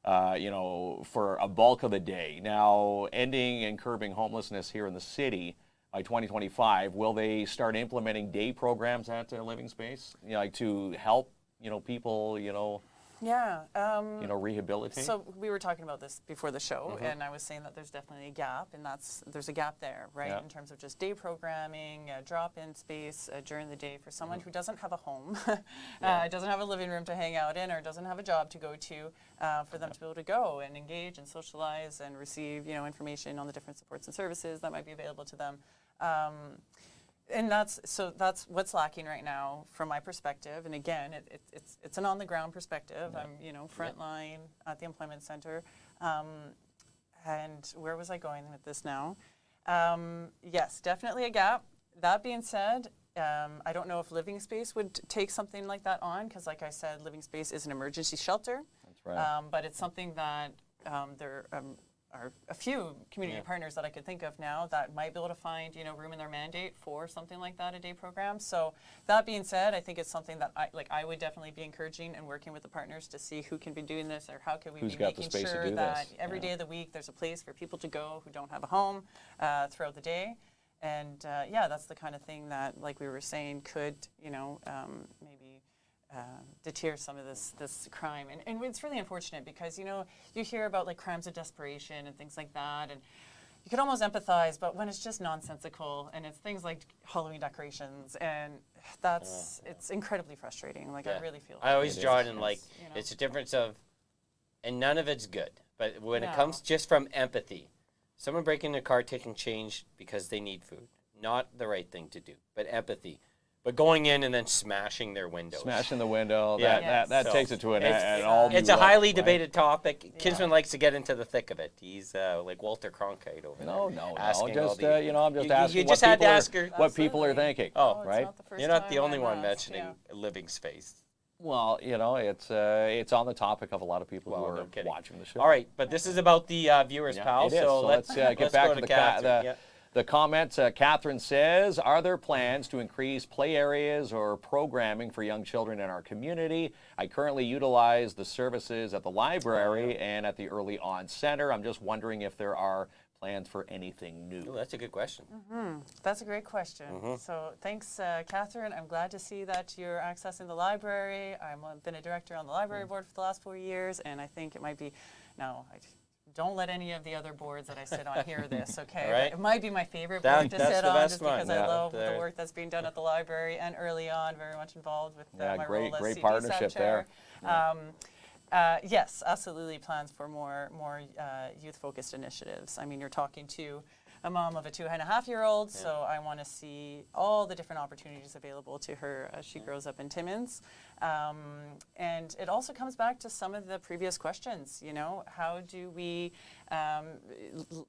You know, for a bulk of the day. Now, ending and curbing homelessness here in the city by 2025, will they start implementing day programs at Living Space, you know, like to help, you know, people, you know, Yeah. Rehabilitate? So we were talking about this before the show, and I was saying that there's definitely a gap, and there's a gap there, right, Yeah. in terms of just day programming, drop-in space during the day for someone who doesn't have a home, doesn't have a living room to hang out in, or doesn't have a job to go to, for them to be able to go and engage and socialize and receive, information on the different supports and services that might be available to them. And that's what's lacking right now from my perspective. And again, it's an on-the-ground perspective. I'm, frontline at the employment center. And where was I going with this now? Yes, definitely a gap. That being said, I don't know if Living Space would take something like that on, because like I said, Living Space is an emergency shelter. That's right. But it's something that there are a few community partners that I could think of now that might be able to find, room in their mandate for something like that, a day program. So that being said, I think it's something that I would definitely be encouraging and working with the partners to see who can be doing this, or how can we Who's be got the making space to sure do that this. every day of the week there's a place for people to go who don't have a home throughout the day. And that's the kind of thing that, like we were saying, could, maybe deter some of this crime. And it's really unfortunate because, you hear about like crimes of desperation and things like that, and you could almost empathize, but when it's just nonsensical and it's things like Halloween decorations, and it's incredibly frustrating. Like I really feel I always draw it in it's, it's a difference of, and none of it's good, but when it No. comes just from empathy, someone breaking their car, taking change because they need food, not the right thing to do, but empathy. But going in and then smashing their windows. Smashing the window, Yeah. that So takes it to an it's all It's new a highly level, right? debated topic. Kinsman likes to get into the thick of it. He's like Walter Cronkite over No, there. no. asking all Just the- I'm just You asking just what had to people ask her. what people are Absolutely. thinking. Oh, it's right? not the first You're not the time only I'm one asked, mentioning yeah. living space. Well, it's on the topic of a lot of people who Well, are no kidding. watching the show. All right, but this is about the viewers, pal. It is. So let's get back go to Catherine. the comments. Catherine says, are there plans to increase play areas or programming for young children in our community? I currently utilize the services at the library and at the Early On Center. I'm just wondering if there are plans for anything new. Ooh, that's a good question. That's a great question. So thanks, Catherine. I'm glad to see that you're accessing the library. I've been a director on the library board for the last 4 years, and I think it might be, don't let any of the other boards that I sit on hear this, okay? Right. But it might be my favorite That- board to that's sit the on, best just because one, I yeah, love the there. work that's being done at the library, and early on, very much involved with my role as great CDSAP partnership chair. there. Yes, absolutely plans for more youth-focused initiatives. I mean, you're talking to a mom of a 2.5-year-old, so I want to see all the different opportunities available to her as she grows up in Timmins. And it also comes back to some of the previous questions, how do we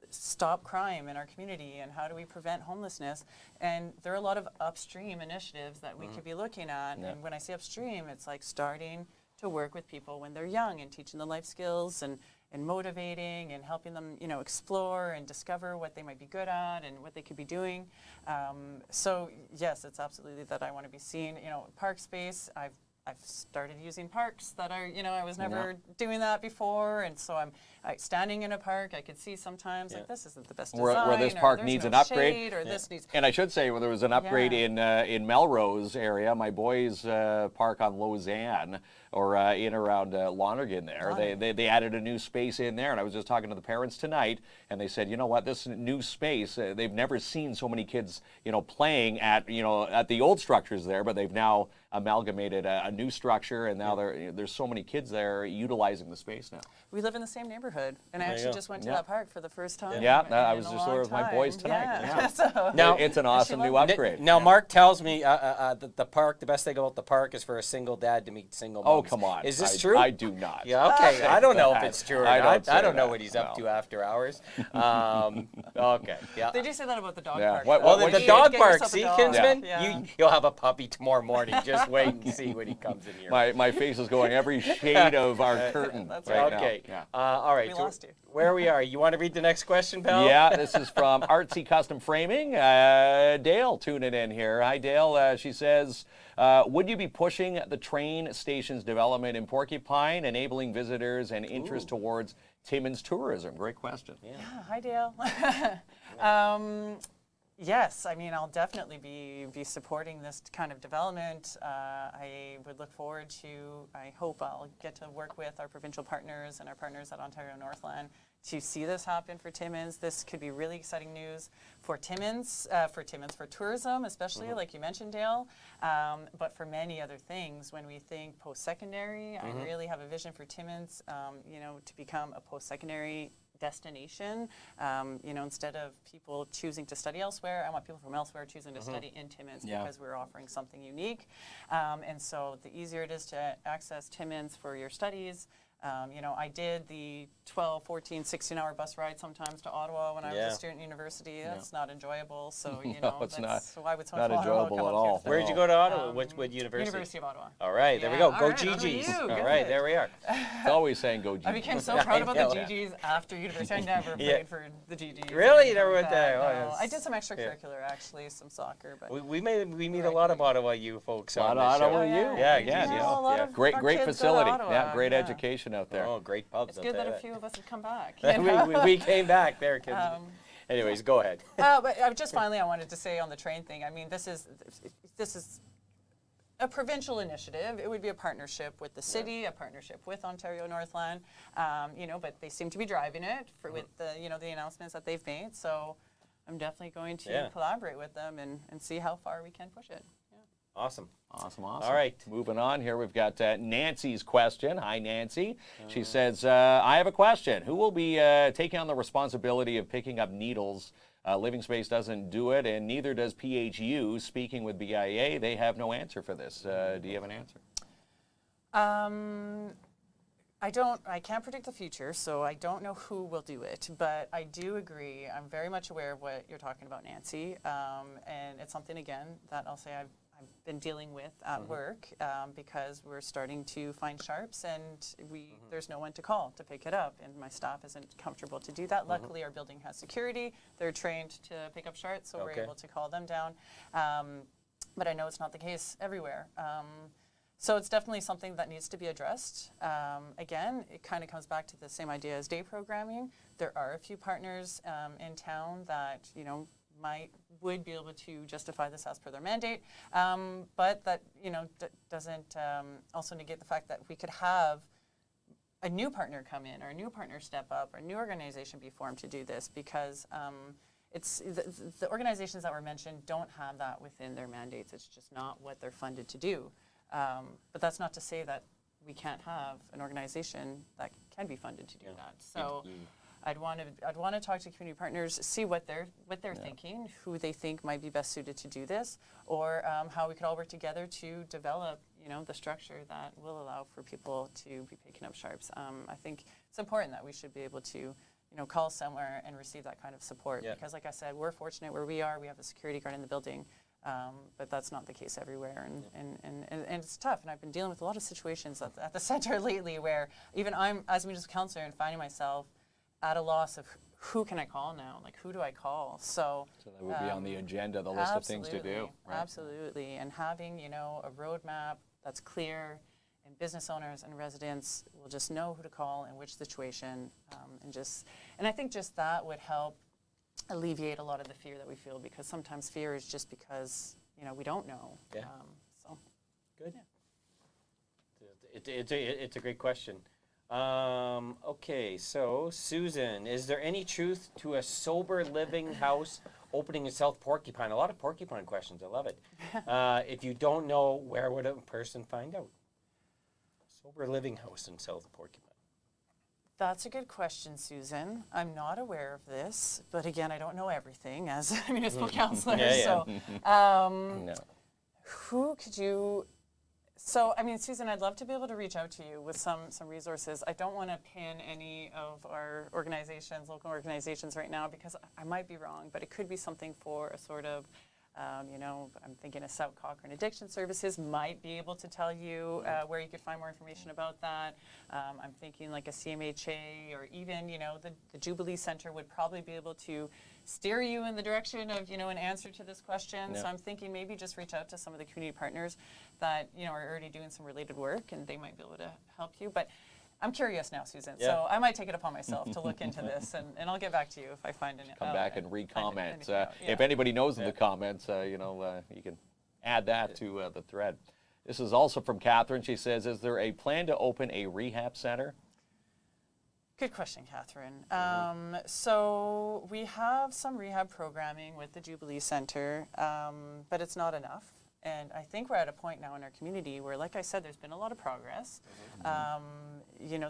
stop crime in our community, and how do we prevent homelessness? And there are a lot of upstream initiatives that we could be looking at. Yeah. And when I say upstream, it's like starting to work with people when they're young and teaching them life skills and motivating and helping them, explore and discover what they might be good at and what they could be doing. So yes, it's absolutely that I want to be seen. Park space, I've started using parks that are, I was never doing that before, and so I'm standing in a park. I could see sometimes like this isn't the best design, Where this or park there's needs no an upgrade. shade, or this needs. And I should say, there was an upgrade in Melrose area, my boys' park on Lausanne, or in around Lonergan there. They added a new space in there, and I was just talking to the parents tonight, and they said, you know what, this new space, they've never seen so many kids, playing at the old structures there, but they've now amalgamated a new structure, and now there's so many kids there utilizing the space now. We live in the same neighborhood, and I actually just went to that park for the first time. Yeah, I in was a just long there with my time. boys tonight. Yeah. So, Now- It's an awesome new loved it. upgrade. Now, Mark tells me that the park, the best thing about the park is for a single dad to meet single moms. Oh, come on. Is this I true? I do not. Yeah, okay. I don't know if it's true or I not. don't I don't say know that, what he's up no. to after hours. Okay, yeah. They do say that about the dog Yeah. park. What- though. Well, what- the Get dog Get park, yourself a see, dog. Kinsman? Yeah. You'll have a puppy tomorrow morning. Just wait and see when he comes in here. My face is going every shade of our curtain That's right now. Okay. Yeah. All right. We so lost you. Where we are. You want to read the next question, pal? Yeah, this is from Artsy Custom Framing. Dale tuning in here. Hi, Dale. She says, would you be pushing the train station's development in Porcupine, enabling visitors and interest towards Timmins tourism? Great question. Yeah. Hi, Dale. Yes, I mean, I'll definitely be supporting this kind of development. I would look forward to, I hope I'll get to work with our provincial partners and our partners at Ontario Northland to see this happen for Timmins. This could be really exciting news for Timmins, for tourism, especially, like you mentioned, Dale, but for many other things. When we think post-secondary, I really have a vision for Timmins, you know, to become a post-secondary destination. You know, instead of people choosing to study elsewhere, I want people from elsewhere choosing to study in Timmins because we're offering something unique. And so the easier it is to access Timmins for your studies. You know, I did the 12, 14, 16-hour bus ride sometimes to Ottawa when I was a student in university. That's not enjoyable. So, you know, it's that's why would not enjoyable at all. Where did you go to Ottawa? Which university? University of Ottawa. All right, there we Yeah, go. all Go right, on to GGs. you. All Good. right, there we are. It's always saying go GGs. I became so proud about the GGs after university. I never played for the GGs. Really? You or never went anything there? like Oh, that, no. yes. I did some extracurricular, actually, some soccer. But We meet a lot of Ottawa you folks A lot on of this show. Ottawa you. Yeah, Yeah, GGs. a lot Yeah. of Great our kids go to facility. Ottawa, Yeah, great yeah. education out there. Oh, great pubs. It's I'll good tell that you a few of us have come back. we came back there, kids. Anyways, go ahead. But just finally, I wanted to say on the train thing. I mean, this is a provincial initiative. It would be a partnership with the city, a partnership with Ontario Northland. You know, but they seem to be driving it with the the announcements that they've made. So I'm definitely going to collaborate with them and see how far we can push it. Yeah. Awesome. Awesome. All right. Moving on here, we've got Nancy's question. Hi, Nancy. She says, I have a question. Who will be taking on the responsibility of picking up needles? Living Space doesn't do it, and neither does PHU. Speaking with BIA, they have no answer for this. Do you have an answer? I can't predict the future, so I don't know who will do it, but I do agree. I'm very much aware of what you're talking about, Nancy, and it's something, again, that I'll say I've been dealing with at work because we're starting to find sharps and there's no one to call to pick it up, and my staff isn't comfortable to do that. Luckily, our building has security. They're trained to pick up sharps, so we're able to call them down. But I know it's not the case everywhere. So it's definitely something that needs to be addressed. Again, it kind of comes back to the same idea as day programming. There are a few partners in town that, would be able to justify this as per their mandate, but that, doesn't also negate the fact that we could have a new partner come in or a new partner step up or a new organization be formed to do this because it's the organizations that were mentioned don't have that within their mandates. It's just not what they're funded to do. But that's not to say that we can't have an organization that can be funded to do that. So I'd want to talk to community partners, see what they're thinking, who they think might be best suited to do this, or how we could all work together to develop, the structure that will allow for people to be picking up sharps. I think it's important that we should be able to, call somewhere and receive that kind of support because, like I said, we're fortunate where we are. We have a security guard in the building. But that's not the case everywhere, and it's tough. And I've been dealing with a lot of situations at the center lately where even I'm, as a municipal councillor, and finding myself at a loss of who can I call now? Like, who do I call? So that would be on the agenda, the list of things to do. Right? Absolutely, and having a roadmap that's clear, and business owners and residents will just know who to call in which situation, and I think just that would help alleviate a lot of the fear that we feel, because sometimes fear is just because we don't know. Yeah. So good. Yeah. It's a great question. Okay, so Susan, is there any truth to a sober living house opening in South Porcupine? A lot of Porcupine questions. I love it. If you don't know, where would a person find out? Sober living house in South Porcupine. That's a good question, Susan. I'm not aware of this, but again, I don't know everything as a municipal councillor. So, No. who could you? So, I mean, Susan, I'd love to be able to reach out to you with some resources. I don't want to pin any of our organizations, local organizations, right now because I might be wrong, but it could be something for a sort of. I'm thinking a South Cochrane Addiction Services might be able to tell you where you could find more information about that. I'm thinking like a CMHA or even, the Jubilee Center would probably be able to steer you in the direction of, an answer to this question. Yeah. So I'm thinking maybe just reach out to some of the community partners that, are already doing some related work and they might be able to help you. But I'm curious now, Susan. Yeah. So I might take it upon myself to look into this, and I'll get back to you if I find any. Come back and re-comment. anything out. If anybody knows in the comments, you can add that to the thread. This is also from Catherine. She says, is there a plan to open a rehab center? Good question, Catherine. So we have some rehab programming with the Jubilee Center, but it's not enough. And I think we're at a point now in our community where, like I said, there's been a lot of progress.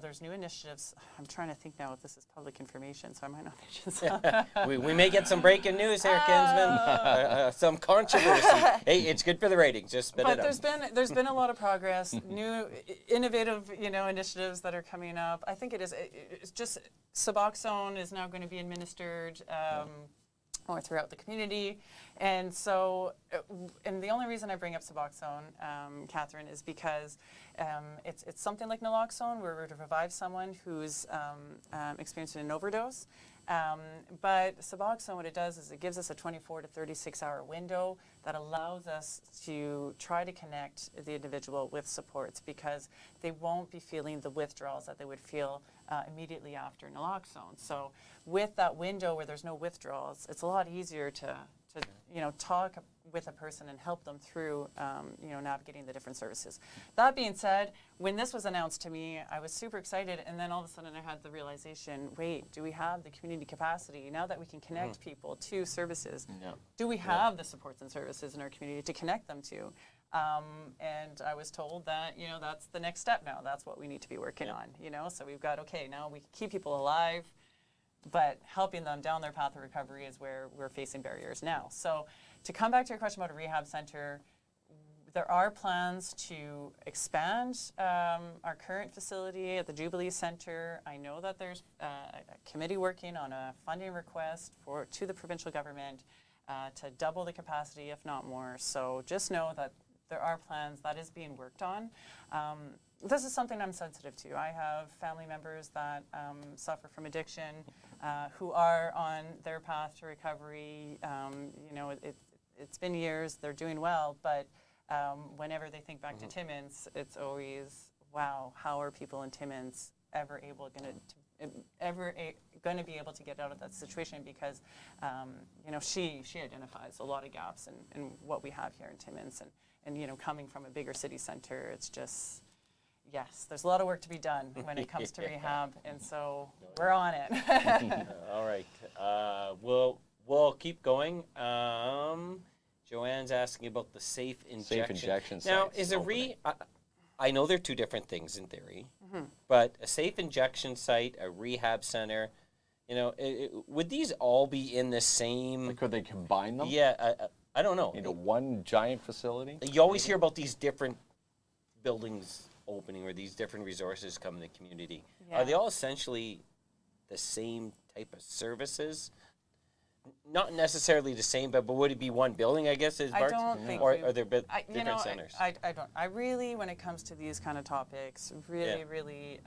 There's new initiatives. I'm trying to think now if this is public information, so I might not mention some. We may get some breaking news here, Kinsman. Some controversy. Hey, it's good for the ratings. Just spit it out. There's been a lot of progress, new innovative initiatives that are coming up. I think it's just Suboxone is now going to be administered or throughout the community. And so, and the only reason I bring up Suboxone, Catherine, is because it's something like naloxone, where we're to revive someone who's experiencing an overdose. But Suboxone, what it does is it gives us a 24 to 36-hour window that allows us to try to connect the individual with supports, because they won't be feeling the withdrawals that they would feel immediately after naloxone. So with that window where there's no withdrawals, it's a lot easier to talk with a person and help them through, navigating the different services. That being said, when this was announced to me, I was super excited, and then all of a sudden I had the realization, wait, do we have the community capacity? Now that we can connect people to services, do we have the supports and services in our community to connect them to? And I was told that, that's the next step now. That's what we need to be working on, So we've got, okay, now we keep people alive, but helping them down their path of recovery is where we're facing barriers now. So to come back to your question about a rehab center, there are plans to expand our current facility at the Jubilee Center. I know that there's a committee working on a funding request to the provincial government to double the capacity, if not more. So just know that there are plans that is being worked on. This is something I'm sensitive to. I have family members that suffer from addiction, who are on their path to recovery. It's been years, they're doing well, but whenever they think back to Timmins, it's always, wow, how are people in Timmins ever going to be able to get out of that situation? Because she identifies a lot of gaps in what we have here in Timmins, and coming from a bigger city center, it's just, yes, there's a lot of work to be done when it comes to rehab, and so we're on it. All right. We'll keep going. Joanne's asking about the safe injection. Now, is I know they're two different things in theory, but a safe injection site, a rehab center, would these all be in the same? Could they combine them? Yeah, I don't know. Into one giant facility? You always hear about these different buildings opening where these different resources come in the community. Yeah. Are they all essentially the same type of services? Not necessarily the same, but would it be one building, I guess, I don't think or are there different centers? I don't. I really, when it comes to these kind of topics, really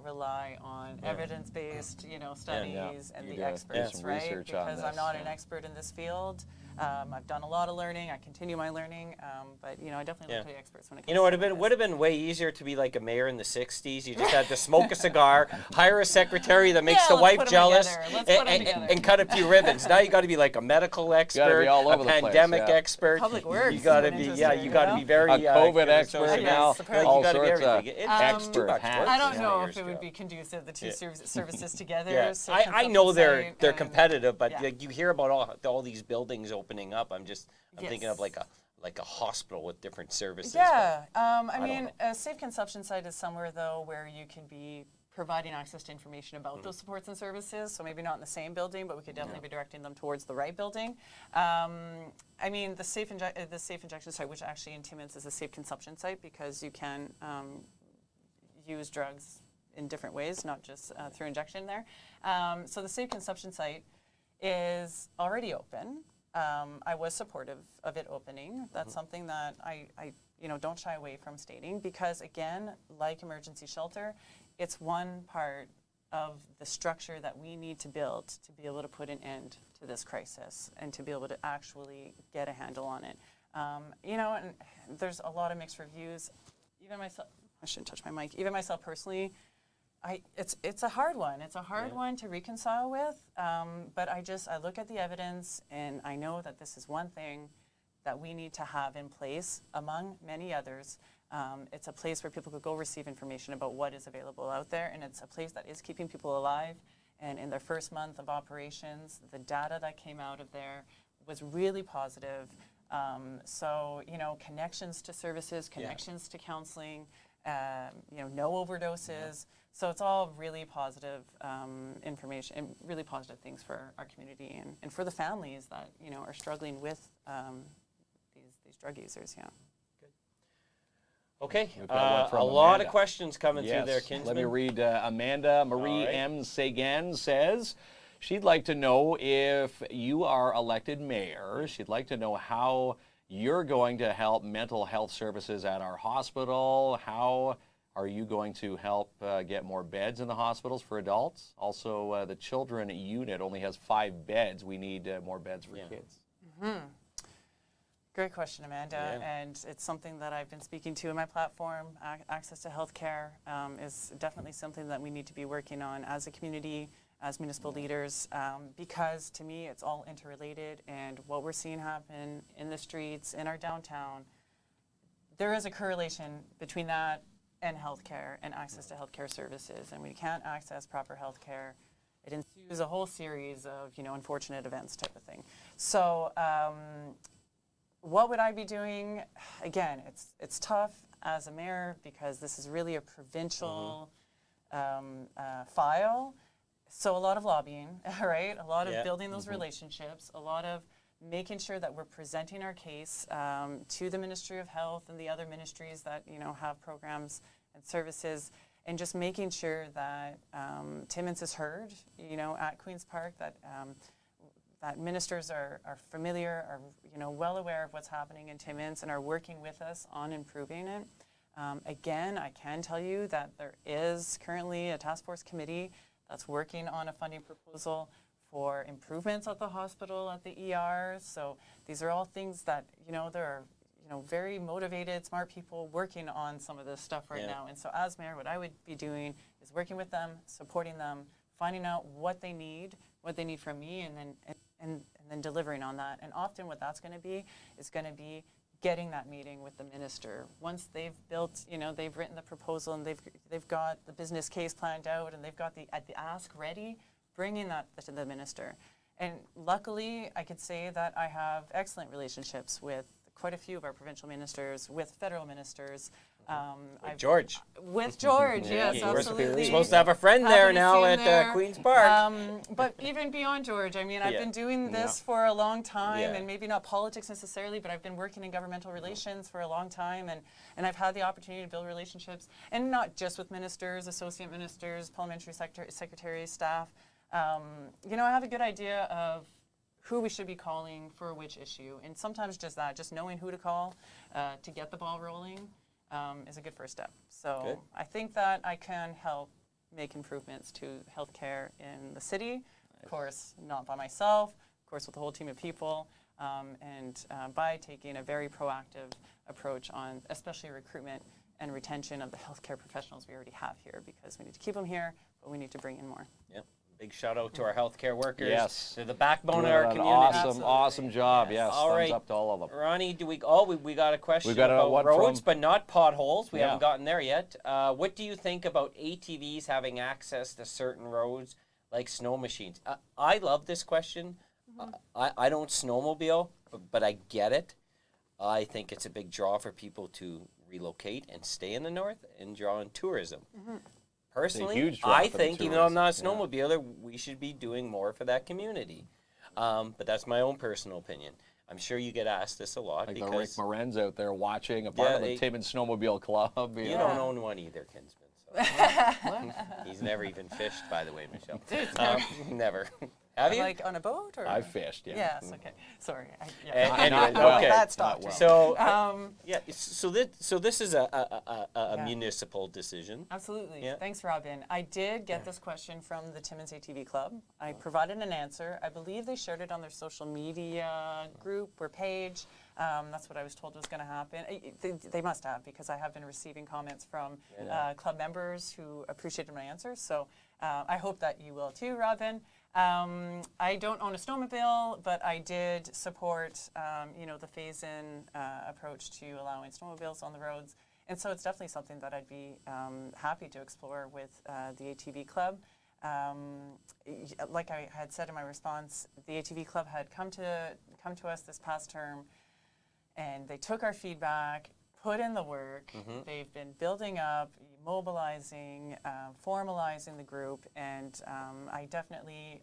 rely on evidence-based, studies and the experts, right? Because I'm not an expert in this field. I've done a lot of learning. I continue my learning, but I definitely look to the experts when it comes. Would have been way easier to be like a mayor in the '60s. You just had to smoke a cigar, hire a secretary that makes the wife jealous, and cut a few ribbons. Now you got to be like a medical expert, a pandemic expert. Public works. You got to be, you got to be very a COVID expert now. All sorts sorts of expert hats. I don't know if it would be conducive, the two services together. Yeah. I know they're competitive, but you hear about all these buildings opening up. I'm thinking of like a hospital with different services. Yeah, I mean, a safe consumption site is somewhere though where you can be providing access to information about those supports and services. So maybe not in the same building, but we could definitely be directing them towards the right building. I mean, the safe injection site, which actually in Timmins is a safe consumption site, because you can use drugs in different ways, not just through injection there. So the safe consumption site is already open. I was supportive of it opening. That's something that I don't shy away from stating, because again, like emergency shelter, it's one part of the structure that we need to build to be able to put an end to this crisis and to be able to actually get a handle on it. And there's a lot of mixed reviews. Even myself, I shouldn't touch my mic. Even myself personally, It's a hard one. It's a hard one to reconcile with. But I look at the evidence, and I know that this is one thing that we need to have in place among many others. It's a place where people could go receive information about what is available out there, and it's a place that is keeping people alive. And in their first month of operations, the data that came out of there was really positive. So, you know, connections to services, connections to counseling, you know, no overdoses. So it's all really positive information and really positive things for our community and for the families that, you know, are struggling with these drug users. Yeah. Okay, We've got one from a lot Amanda. of questions coming through there, Yes. Kinsman. Let me read Amanda Marie right. M. Sagan says she'd like to know if you are elected mayor. She'd like to know how you're going to help mental health services at our hospital. How are you going to help get more beds in the hospitals for adults? Also, the children unit only has 5 beds. We need more beds for kids. Great question, Amanda, Yeah. and it's something that I've been speaking to in my platform. Access to healthcare is definitely something that we need to be working on as a community, as municipal leaders, because to me it's all interrelated, and what we're seeing happen in the streets, in our downtown, there is a correlation between that and healthcare and access to healthcare services, and we can't access proper healthcare. It ensues a whole series of, you know, unfortunate events type of thing. So, what would I be doing? Again, it's tough as a mayor because this is really a provincial file. So a lot of lobbying, right? A lot of building those relationships, a lot of making sure that we're presenting our case to the Ministry of Health and the other ministries that, you know, have programs and services, and just making sure that Timmins is heard, you know, at Queen's Park, that that ministers are familiar, are, you know, well aware of what's happening in Timmins and are working with us on improving it. Again, I can tell you that there is currently a task force committee that's working on a funding proposal for improvements at the hospital, at the ER. So these are all things that, you know, there are, you know, very motivated, smart people working on some of this stuff right now. And so as mayor, what I would be doing is working with them, supporting them, finding out what they need from me, and then delivering on that. And often what that's going to be is going to be getting that meeting with the minister. Once they've built, you know, they've written the proposal and they've got the business case planned out and they've got the ask ready, bringing that to the minister. And luckily, I could say that I have excellent relationships with quite a few of our provincial ministers, with federal ministers. George. With George, yes, We're absolutely. supposed to have a friend Happy there to now see him at there. Queen's Park. But even beyond George, I mean, I've been doing this for a long time, and maybe not politics necessarily, but I've been working in governmental relations for a long time, and I've had the opportunity to build relationships, and not just with ministers, associate ministers, parliamentary secretaries, staff. You know, I have a good idea of who we should be calling for which issue, and sometimes just knowing who to call to get the ball rolling is a good first step. So I think that I can help make improvements to healthcare in the city. Of course, not by myself, of course with a whole team of people, and by taking a very proactive approach on especially recruitment and retention of the healthcare professionals we already have here, because we need to keep them here, but we need to bring in more. Yep. Big shout out to our healthcare workers. Yes. They're the backbone of our community. Awesome job. Yes. All right. Thumbs up to all of them. Ronnie, we got a question got about one roads, from- but not potholes. We Yeah. haven't gotten there yet. What do you think about ATVs having access to certain roads like snow machines? I love this question. I don't snowmobile, but I get it. I think it's a big draw for people to relocate and stay in the north and draw in tourism. Personally, huge draw I for the think, even though I'm not a tourists, snowmobiler, we should be doing more for that community. But that's my own personal opinion. I'm sure you get asked this a lot Like the Rick because Morenz out there watching, a part of the Timmins Snowmobile Club. you don't own one either, Kinsman. So. He's never even fished, by the way, Michelle. Never. Have you? Like on a boat? Or? I fished, yeah. Yes, okay. Sorry. Anyway, well. okay. That stopped. So, so this is a municipal decision. Absolutely. Yeah. Thanks, Robin. I did get this question from the Timmins ATV Club. I provided an answer. I believe they shared it on their social media group or page. That's what I was told was going to happen. They must have, because I have been receiving comments from club members who appreciated my answers. So I hope that you will too, Robin. I don't own a snowmobile, but I did support, the phase-in approach to allowing snowmobiles on the roads. And so it's definitely something that I'd be happy to explore with the ATV Club. Like I had said in my response, the ATV Club had come to us this past term, and they took our feedback, put in the work. They've been building up, mobilizing, formalizing the group, and I'm definitely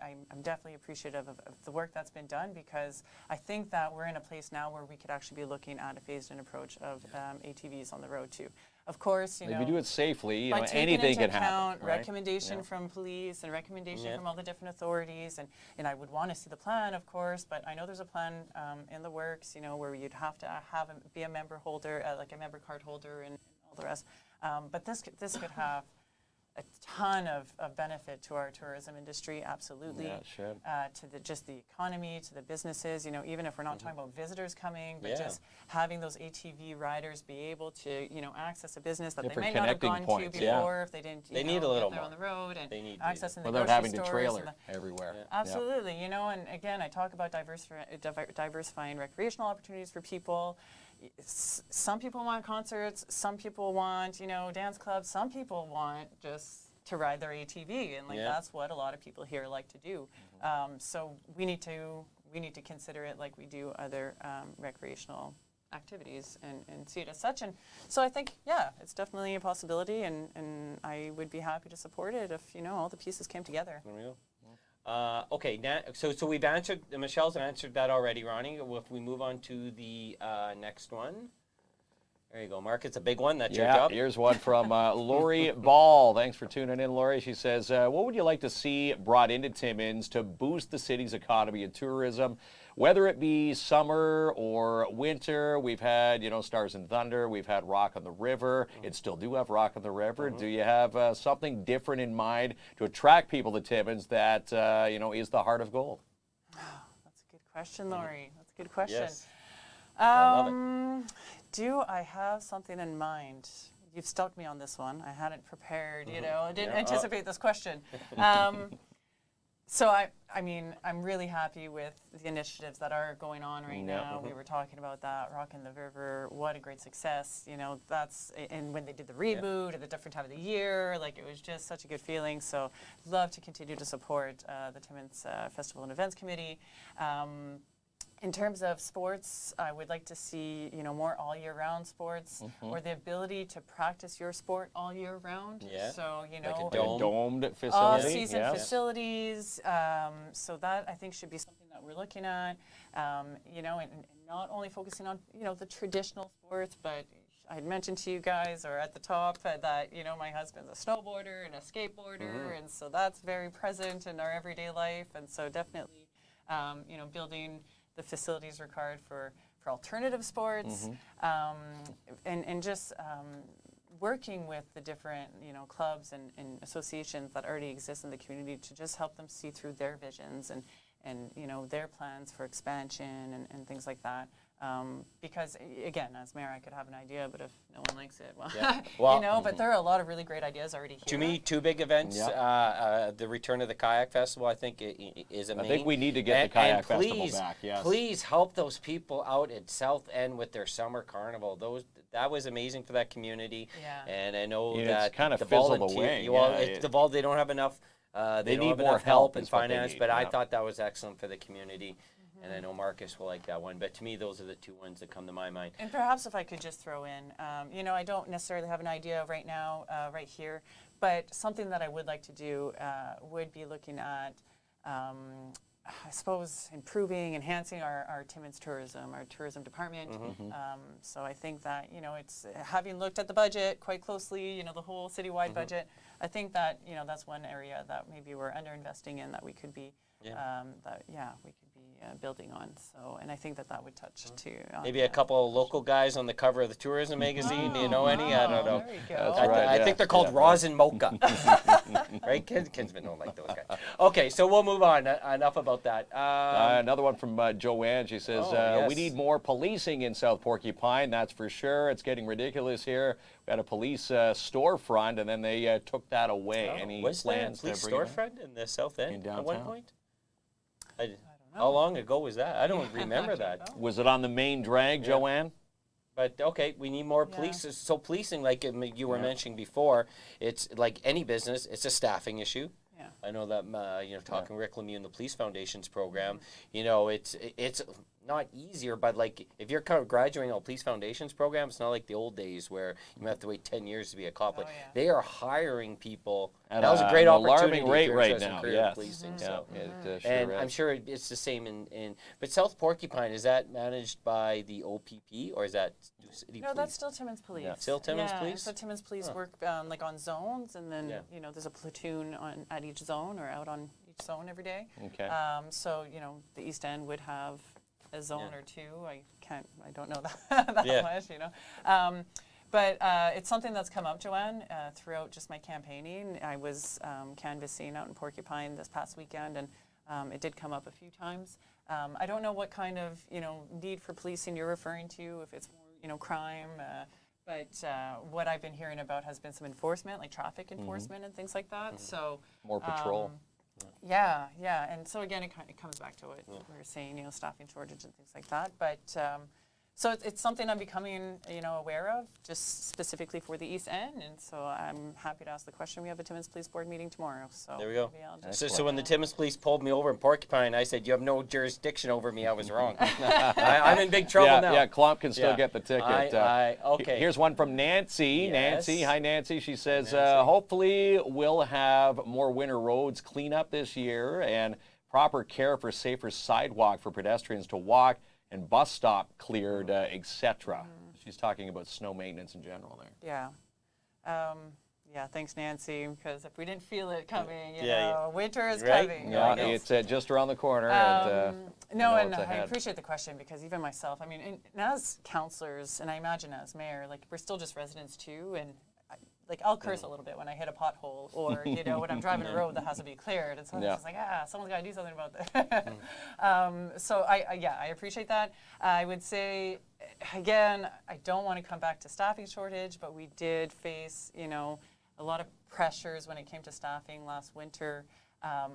appreciative of the work that's been done, because I think that we're in a place now where we could actually be looking at a phased-in approach of ATVs on the road too. Of course, if you do it safely, by taking anything into can account happen. Right? recommendation from police and recommendation from all the different authorities, and I would want to see the plan, of course, but I know there's a plan in the works, where you'd have to be a member holder, like a member card holder and all the rest. But this could have a ton of benefit to our tourism industry, absolutely. Yeah, it should. To just the economy, to the businesses, even if we're not talking about visitors coming, but just having those ATV riders be able to, access a business that Different they might not have gone connecting points, to before if they didn't, They need a little get there more. on the road and They need accessing the Without grocery having to stores trailer and everywhere. absolutely, and again, I talk about diversifying recreational opportunities for people. Some people want concerts, some people want, dance clubs, some people want just to ride their ATV, and that's what a lot of people here like to do. So we need to consider it like we do other recreational activities and see it as such. And so I think, it's definitely a possibility, and I would be happy to support it if, all the pieces came together. There we go. Okay, now, so we've answered, Michelle's answered that already, Ronnie. If we move on to the next one. There you go, Mark. It's a big one. That's your job. Here's one from Lori Ball. Thanks for tuning in, Lori. She says, what would you like to see brought into Timmins to boost the city's economy and tourism? Whether it be summer or winter, we've had, Stars and Thunder. We've had Rock on the River. It still do have Rock on the River. Do you have something different in mind to attract people to Timmins that, is the heart of gold? That's a good question, Lori. That's a good question. Yes. I love it. Do I have something in mind? You've stumped me on this one. I hadn't prepared, I didn't anticipate this question. So I'm really happy with the initiatives that are going on right now. We were talking about that, Rock in the River, what a great success. That's, and when they did the reboot at the different time of the year, it was just such a good feeling. So love to continue to support the Timmins Festival and Events Committee. In terms of sports, I would like to see, more all year round sports, or the ability to practice your sport all year round. Yeah. So, Like a Domed facility. all-season facilities. So that, I think, should be something that we're looking at, and not only focusing on, the traditional sports, but I had mentioned to you guys, or at the top, that, my husband's a snowboarder and a skateboarder, and so that's very present in our everyday life. And so definitely, building the facilities required for alternative sports, and just working with the different clubs and associations that already exist in the community to just help them see through their visions and their plans for expansion and things like that. Because again, as mayor, I could have an idea, but if no one likes it, but there are a lot of really great ideas already here. To me, two big events. The return of the Kayak Festival, I think, is amazing. I think we need to get the Kayak Festival back. Yes. Please help those people out at South End with their summer carnival. That was amazing for that community. Yeah. And I know It's that kind of the fizzled volunteer, away. they don't have enough. They don't need have more enough help and is what they finance, need, but I thought that was excellent for the community. And I know Marcus will like that one. But to me, those are the two ones that come to my mind. And perhaps if I could just throw in, I don't necessarily have an idea right now, right here, but something that I would like to do would be looking at, I suppose, enhancing our Timmins tourism, our tourism department. So I think that, it's having looked at the budget quite closely, the whole citywide budget, I think that, that's one area that maybe we're underinvesting in that we could be, we could be building on. So, and I think that would touch too. on Maybe a the- couple of local guys on the cover of the tourism magazine. Do you know any? I don't know. There you go. That's I, right, I yeah. think they're called Yeah. Rosin Mocha. Right? Kinsman don't like those guys. Okay, so we'll move on. Enough about that. Another one from Joanne. She says, yes. we need more policing in South Porcupine, that's for sure. It's getting ridiculous here. We had a police storefront, and then they took that away. Any was there a plans police to bring it back? storefront in the South End In at one downtown? point? How long ago was that? I don't remember that. Was it on the main drag, Joanne? But okay, we need more police. So policing, like you were mentioning before, it's like any business. It's a staffing issue. Yeah. I know that talking Rick Lemieux in the Police Foundation's program. You know, it's not easier, but like if you're kind of graduating a Police Foundation's program, it's not like the old days where you have to wait 10 years to be a cop. Like, yeah. they are hiring people. At that was a great an opportunity. alarming if rate you're right interested in now, career yes. policing. Yeah, So. it sure And is. I'm sure it's the same in but South Porcupine, is that managed by the OPP or is that city No, police? that's still Timmins Police. Yeah. Still Timmins Police? So Timmins Police work like on zones, and then there's a platoon at each zone or out on each zone every day. Okay. So the East End would have a zone or two. I don't know that much, But it's something that's come up, Joanne, throughout just my campaigning. I was canvassing out in Porcupine this past weekend, and it did come up a few times. I don't know what kind of need for policing you're referring to, if it's more crime, but what I've been hearing about has been some enforcement, like traffic enforcement and things like that. So More patrol. yeah, and so again, it comes back to what we were saying, staffing shortage and things like that. But so it's something I'm becoming, aware of, just specifically for the East End. And so I'm happy to ask the question. We have a Timmins Police Board meeting tomorrow. So There we go. maybe I'll just, So when the Timmins Police pulled me over in Porcupine, I said, "You have no jurisdiction over me." I was wrong. I'm in big trouble now. Yeah, KLOMP can still Yeah. get the ticket. Okay. Here's one from Nancy. Yes. Nancy, hi Nancy. She says, hopefully we'll have more winter roads cleanup this year and proper care for safer sidewalk for pedestrians to walk and bus stop cleared, etc. She's talking about snow maintenance in general there. Yeah, thanks, Nancy, because if we didn't feel it coming, Yeah. winter is Right? coming. Yeah, right? it's just around the corner. No, and it's I ahead. appreciate the question, because even myself, and as counselors, and I imagine as mayor, like we're still just residents too, and I'll curse a little bit when I hit a pothole, or when I'm driving a road that has to be cleared, and someone's just like, someone's got to do something about that. So I appreciate that. I would say, again, I don't want to come back to staffing shortage, but we did face, a lot of pressures when it came to staffing last winter.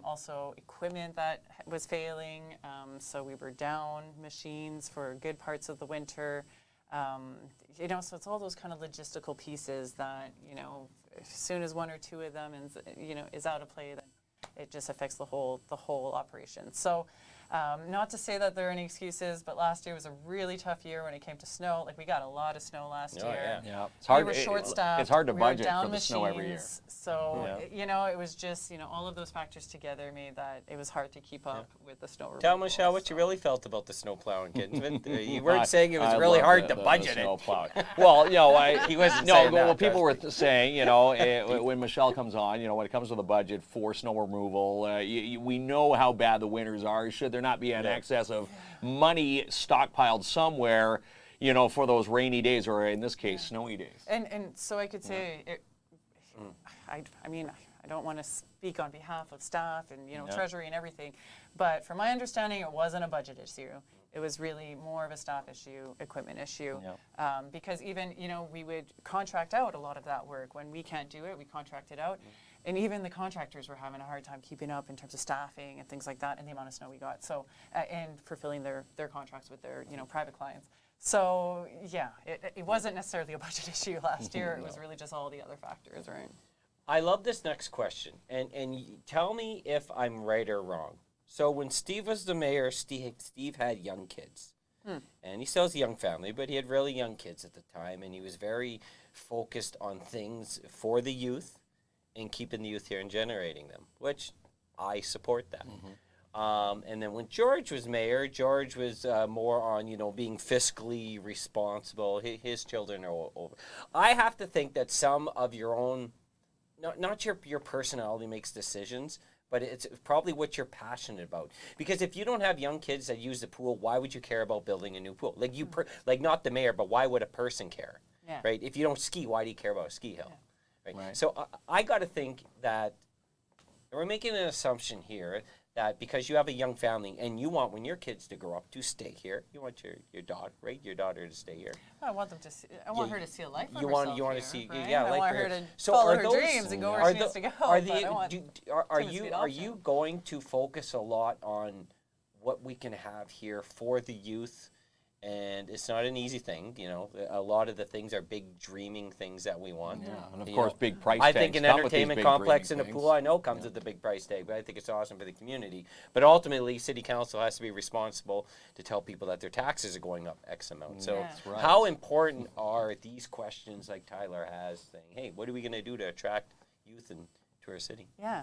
Also equipment that was failing, so we were down machines for good parts of the winter. So it's all those kind of logistical pieces that, as soon as one or two of them is out of play, then it just affects the whole operation. So not to say that there are any excuses, but last year was a really tough year when it came to snow. Like, we got a lot of snow last year. Yeah, it's hard. We were short-staffed. It's hard to we were budget down for the snow every year. machines. So, it was just, all of those factors together made that it was hard to keep up with the snow removal. Tell Michelle what you really felt about the snow plowing, Kinsman. You weren't saying it was I really love hard the to budget snow it. plowing. Well, He wasn't no, saying well, that, people trust were saying, when Michelle comes on, when it comes to the budget for snow removal, we know how bad the winters are. Should there not be an excess of money stockpiled somewhere, for those rainy days, or in this case, snowy days? And so I could say, I don't want to speak on behalf of staff and Treasury and everything, but from my understanding, it wasn't a budget issue. It was really more of a staff issue, equipment issue, because even we would contract out a lot of that work. When we can't do it, we contract it out, and even the contractors were having a hard time keeping up in terms of staffing and things like that, and the amount of snow we got. So and fulfilling their contracts with their private clients. So it wasn't necessarily a budget issue last year. It was really just all the other factors, right? I love this next question, and tell me if I'm right or wrong. So when Steve was the mayor, Steve had young kids, and he still has a young family, but he had really young kids at the time, and he was very focused on things for the youth and keeping the youth here and generating them, which I support that. And then when George was mayor, George was more on, being fiscally responsible. His children are over. I have to think that some of your own, not your personality makes decisions, but it's probably what you're passionate about. Because if you don't have young kids that use the pool, why would you care about building a new pool? Like like not the mayor, but why would a person care? Yeah. Right? If you don't ski, why do you care about a ski hill? Yeah. Right? Right. So I got to think that we're making an assumption here that because you have a young family and you want when your kids to grow up to stay here, you want your daughter, right? Your daughter to stay here. I want them to see. I want her to see a life for You herself want to here, see right? yeah, I like want for her to so follow are her those, dreams and go where are she needs to go. Are but I want are Timmins to be you awesome. going to focus a lot on what we can have here for the youth? And it's not an easy thing, you know. A lot of the things are big dreaming things that we want. Yeah, and of You course, know, big price I tags think an come with these entertainment big complex and a dreaming pool, I things. know, comes with a big price tag, but I think it's awesome for the community. But ultimately, city council has to be responsible to tell people that their taxes are going up X amount. So That's right. how important are these questions like Tyler has, saying, hey, what are we going to do to attract youth to our city? Yeah.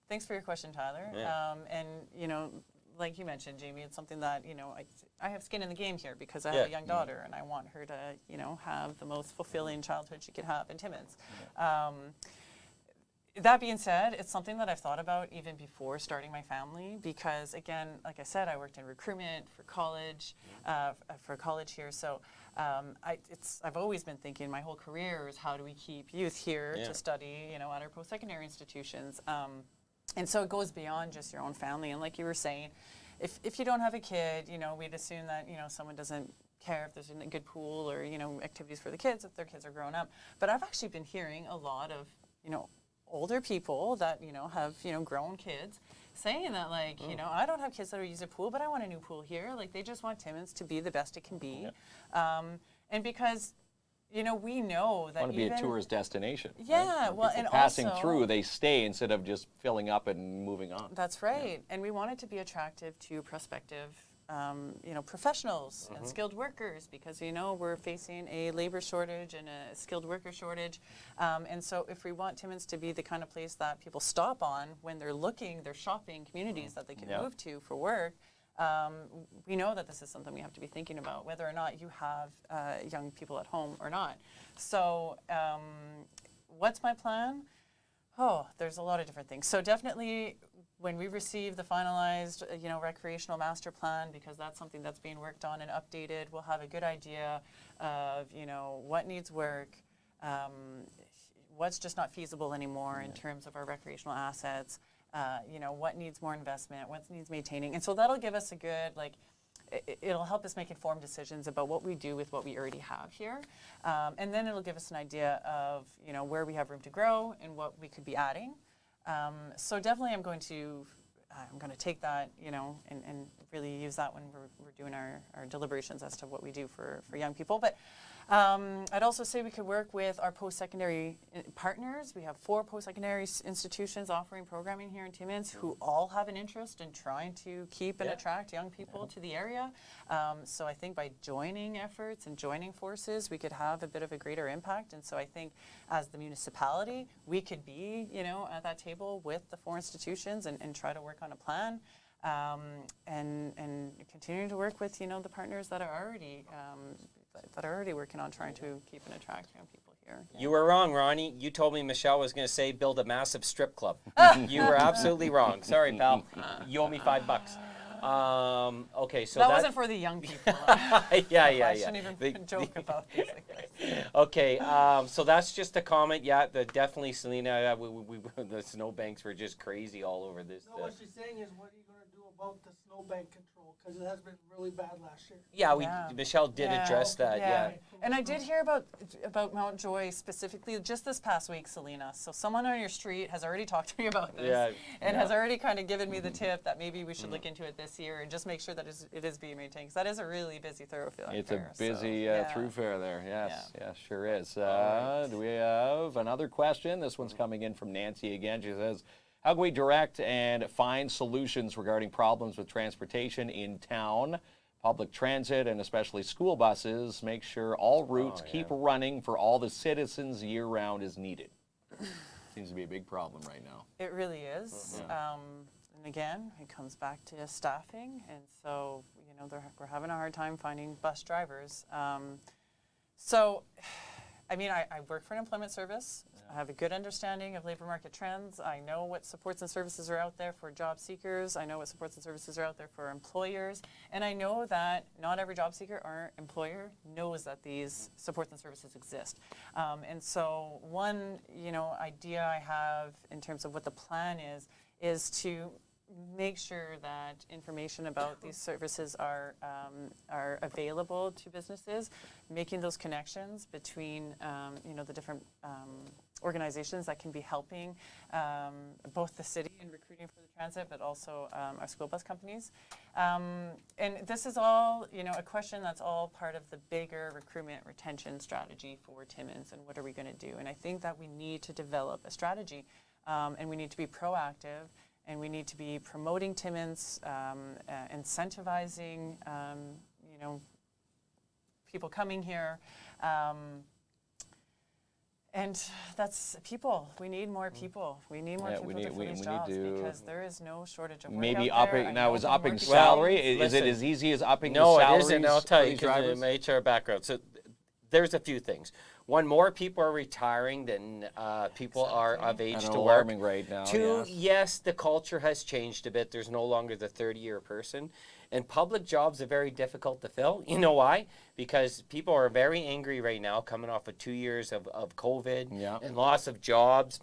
Thanks for your question, Tyler. Yeah. And, you know, like you mentioned, Jamie, it's something that, you know, I have skin in the game here because I Yeah. have a young daughter and I want her to, you know, have the most fulfilling childhood she could have in Timmins. That being said, it's something that I've thought about even before starting my family because, again, like I said, I worked in recruitment for college here. So I've always been thinking my whole career is how do we keep youth here Yeah. to study, you know, at our post-secondary institutions. And so it goes beyond just your own family. And like you were saying, if you don't have a kid, you know, we'd assume that, you know, someone doesn't care if there's a good pool or, you know, activities for the kids if their kids are growing up. But I've actually been hearing a lot of, you know, older people that, you know, have, you know, grown kids saying that, like, you know, I don't have kids that are using a pool, but I want a new pool here. Like, they just want Timmins to be the best it can be. And because, you know, we know that Want to be even a tourist destination. right? Yeah, When well, people and passing also- through, they stay instead of just filling up and moving on. That's right. And we want it to be attractive to prospective, you know, professionals and skilled workers because, you know, we're facing a labor shortage and a skilled worker shortage. And so if we want Timmins to be the kind of place that people stop on when they're shopping communities that they can Yeah. move to for work, we know that this is something we have to be thinking about, whether or not you have young people at home or not. So what's my plan? Oh, there's a lot of different things. So definitely when we receive the finalized, you know, recreational master plan, because that's something that's being worked on and updated, we'll have a good idea of, you know, what needs work, what's just not feasible anymore in terms of our recreational assets, you know, what needs more investment, what needs maintaining. And so that'll give us a good, like, it'll help us make informed decisions about what we do with what we already have here. And then it'll give us an idea of, you know, where we have room to grow and what we could be adding. So definitely I'm going to take that, you know, and really use that when we're doing our deliberations as to what we do for young people. But I'd also say we could work with our post-secondary partners. We have 4 post-secondary institutions offering programming here in Timmins who all have an interest in trying to keep and attract young people to the area. So I think by joining efforts and joining forces, we could have a bit of a greater impact. And so I think as the municipality, we could be, you know, at that table with the 4 institutions and try to work on a plan. And continuing to work with, you know, the partners that are already working on trying to keep and attract young people here. You were wrong, Ronnie. You told me Michelle was going to say build a massive strip club. You were absolutely wrong. Sorry, pal. You owe me $5. Okay, so that wasn't for the young people. yeah. I shouldn't even joke about these things. Okay, so that's just a comment. Yeah, definitely, Selena. The snowbanks were just crazy all over this. No, what she's saying is, what are you going to do about the snowbank control? Because it has been really bad last year. Yeah, Michelle did address that. Yeah. And I did hear about Mount Joy specifically just this past week, Selena. So someone on your street has already talked to me about this and has already kind of given me the tip that maybe we should look into it this year and just make sure that it is being maintained. Because that is a really busy thoroughfare. It's a busy throughfare there. Yes, sure is. Do we have another question? This one's coming in from Nancy again. She says, how can we direct and find solutions regarding problems with transportation in town, public transit, and especially school buses? Make sure all routes keep running for all the citizens year-round is needed. Seems to be a big problem right now. It really is. And again, it comes back to staffing. And so, you know, we're having a hard time finding bus drivers. So I mean, I work for an employment service. I have a good understanding of labor market trends. I know what supports and services are out there for job seekers. I know what supports and services are out there for employers. And I know that not every job seeker or employer knows that these supports and services exist. And so one, idea I have in terms of what the plan is to make sure that information about these services are available to businesses, making those connections between the different organizations that can be helping both the city in recruiting for the transit, but also our school bus companies. And this is all a question that's all part of the bigger recruitment retention strategy for Timmins, and what are we going to do? And I think that we need to develop a strategy, and we need to be proactive. And we need to be promoting Timmins, incentivizing, people coming here. And that's people. We need more people. We need more people to fill these jobs because there is no shortage of work Maybe out there. upping, now is upping working salary, jobs. is it as easy as upping the No, salaries it isn't. I'll tell for you these because drivers? of my HR background. So there's a few things. One, more people are retiring than people are of age An to work. alarming rate now, Two, yes. yes, the culture has changed a bit. There's no longer the 30-year person. And public jobs are very difficult to fill. You know why? Because people are very angry right now coming off of 2 years of COVID and loss of jobs.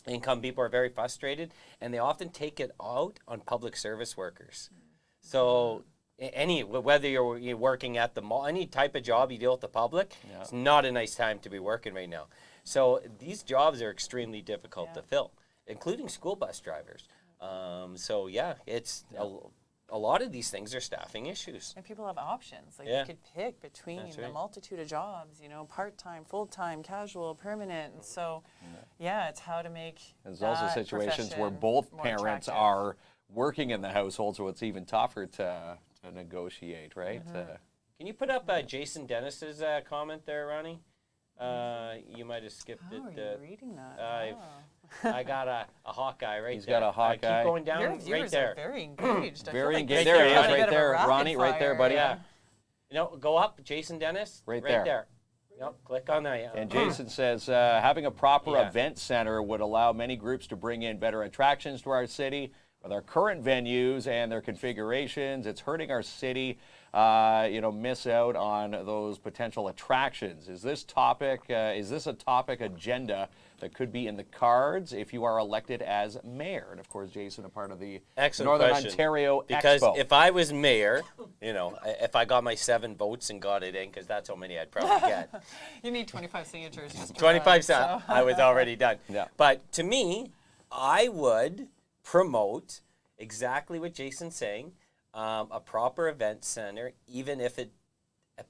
Income people are very frustrated, and they often take it out on public service workers. So whether you're working at the mall, any type of job you deal with the public, it's not a nice time to be working right now. So these jobs are extremely difficult to fill, including school bus drivers. It's a lot of these things are staffing issues. And people have options. Like you could pick between a multitude of jobs, part-time, full-time, casual, permanent. And so, it's how to make There's also situations where both parents attractive. are working in the household, so it's even tougher to negotiate, right? Can you put up Jason Dennis's comment there, Ronnie? You might have skipped it. How are you reading that? I got a Hawkeye right He's there. got a Hawkeye. Keep going down Your right viewers there. are very engaged. I feel Very like engaged. this There he is is, a bit right of a there. rapid Ronnie, right there, fire. buddy. Yeah. Go up, Jason Dennis. Right there. there. Click on that. And Jason says, having a proper Yeah. event center would allow many groups to bring in better attractions to our city. With our current venues and their configurations, it's hurting our city, miss out on those potential attractions. Is this a topic agenda that could be in the cards if you are elected as mayor? And of course, Jason, a part of the Excellent Northern question. Ontario Because Expo. if I was mayor, if I got my 7 votes and got it in, because that's how many I'd probably get. You need 25 signatures just to 25 run, cents, so. I was already done. Yeah. But to me, I would promote exactly what Jason's saying, a proper event center, even if it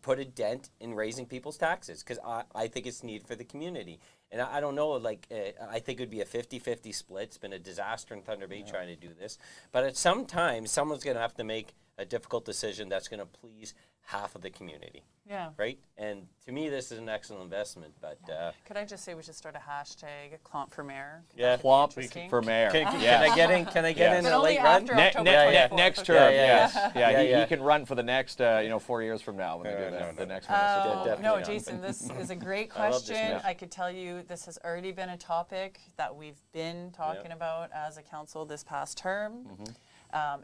put a dent in raising people's taxes, because I think it's needed for the community. And I don't know, I think it would be a 50-50 split. It's been a disaster in Thunder Bay trying to do this. But at some time, someone's going to have to make a difficult decision that's going to please half of the community. Yeah. Right? And to me, this is an excellent investment. But Could I just say we should start a hashtag KLOMP for mayor? yeah. Plump Interesting. for mayor. Can I get in? Can I get in But a only late run? after October yeah. 24th. Next Okay. term, Yeah, yes. He yeah. can run for the next, 4 years from now when they do the next municipal. definitely No, not. Jason, this is a great I love this question. message. I could tell you this has already been a topic that we've been talking about as a council this past term.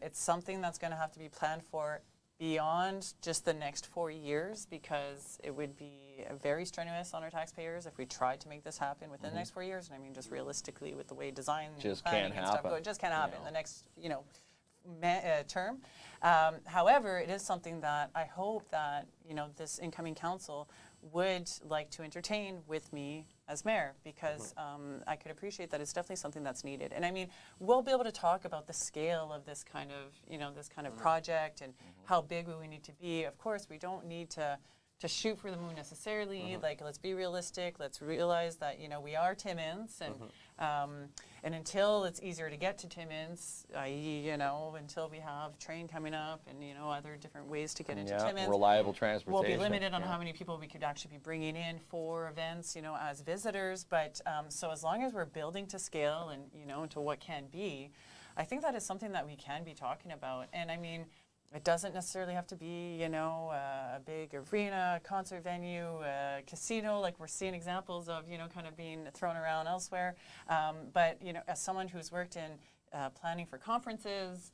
It's something that's going to have to be planned for beyond just the next 4 years, because it would be very strenuous on our taxpayers if we tried to make this happen within the next 4 years. And I mean, just realistically, with the way design Just planning can't and stuff happen. go, it just can't happen in the next term. However, it is something that I hope that this incoming council would like to entertain with me as mayor, because I could appreciate that it's definitely something that's needed. And I mean, we'll be able to talk about the scale of this kind of project and how big we need to be. Of course, we don't need to shoot for the moon necessarily. Like, let's be realistic. Let's realize that we are Timmins, and until it's easier to get to Timmins, i.e., until we have train coming up and other different ways to get into Timmins, reliable transportation. we'll be limited on how many people we could actually be bringing in for events, as visitors. But so as long as we're building to scale and to what can be, I think that is something that we can be talking about. And I mean, It doesn't necessarily have to be, you know, a big arena, concert venue, casino, like we're seeing examples of, you know, kind of being thrown around elsewhere. But, you know, as someone who's worked in planning for conferences,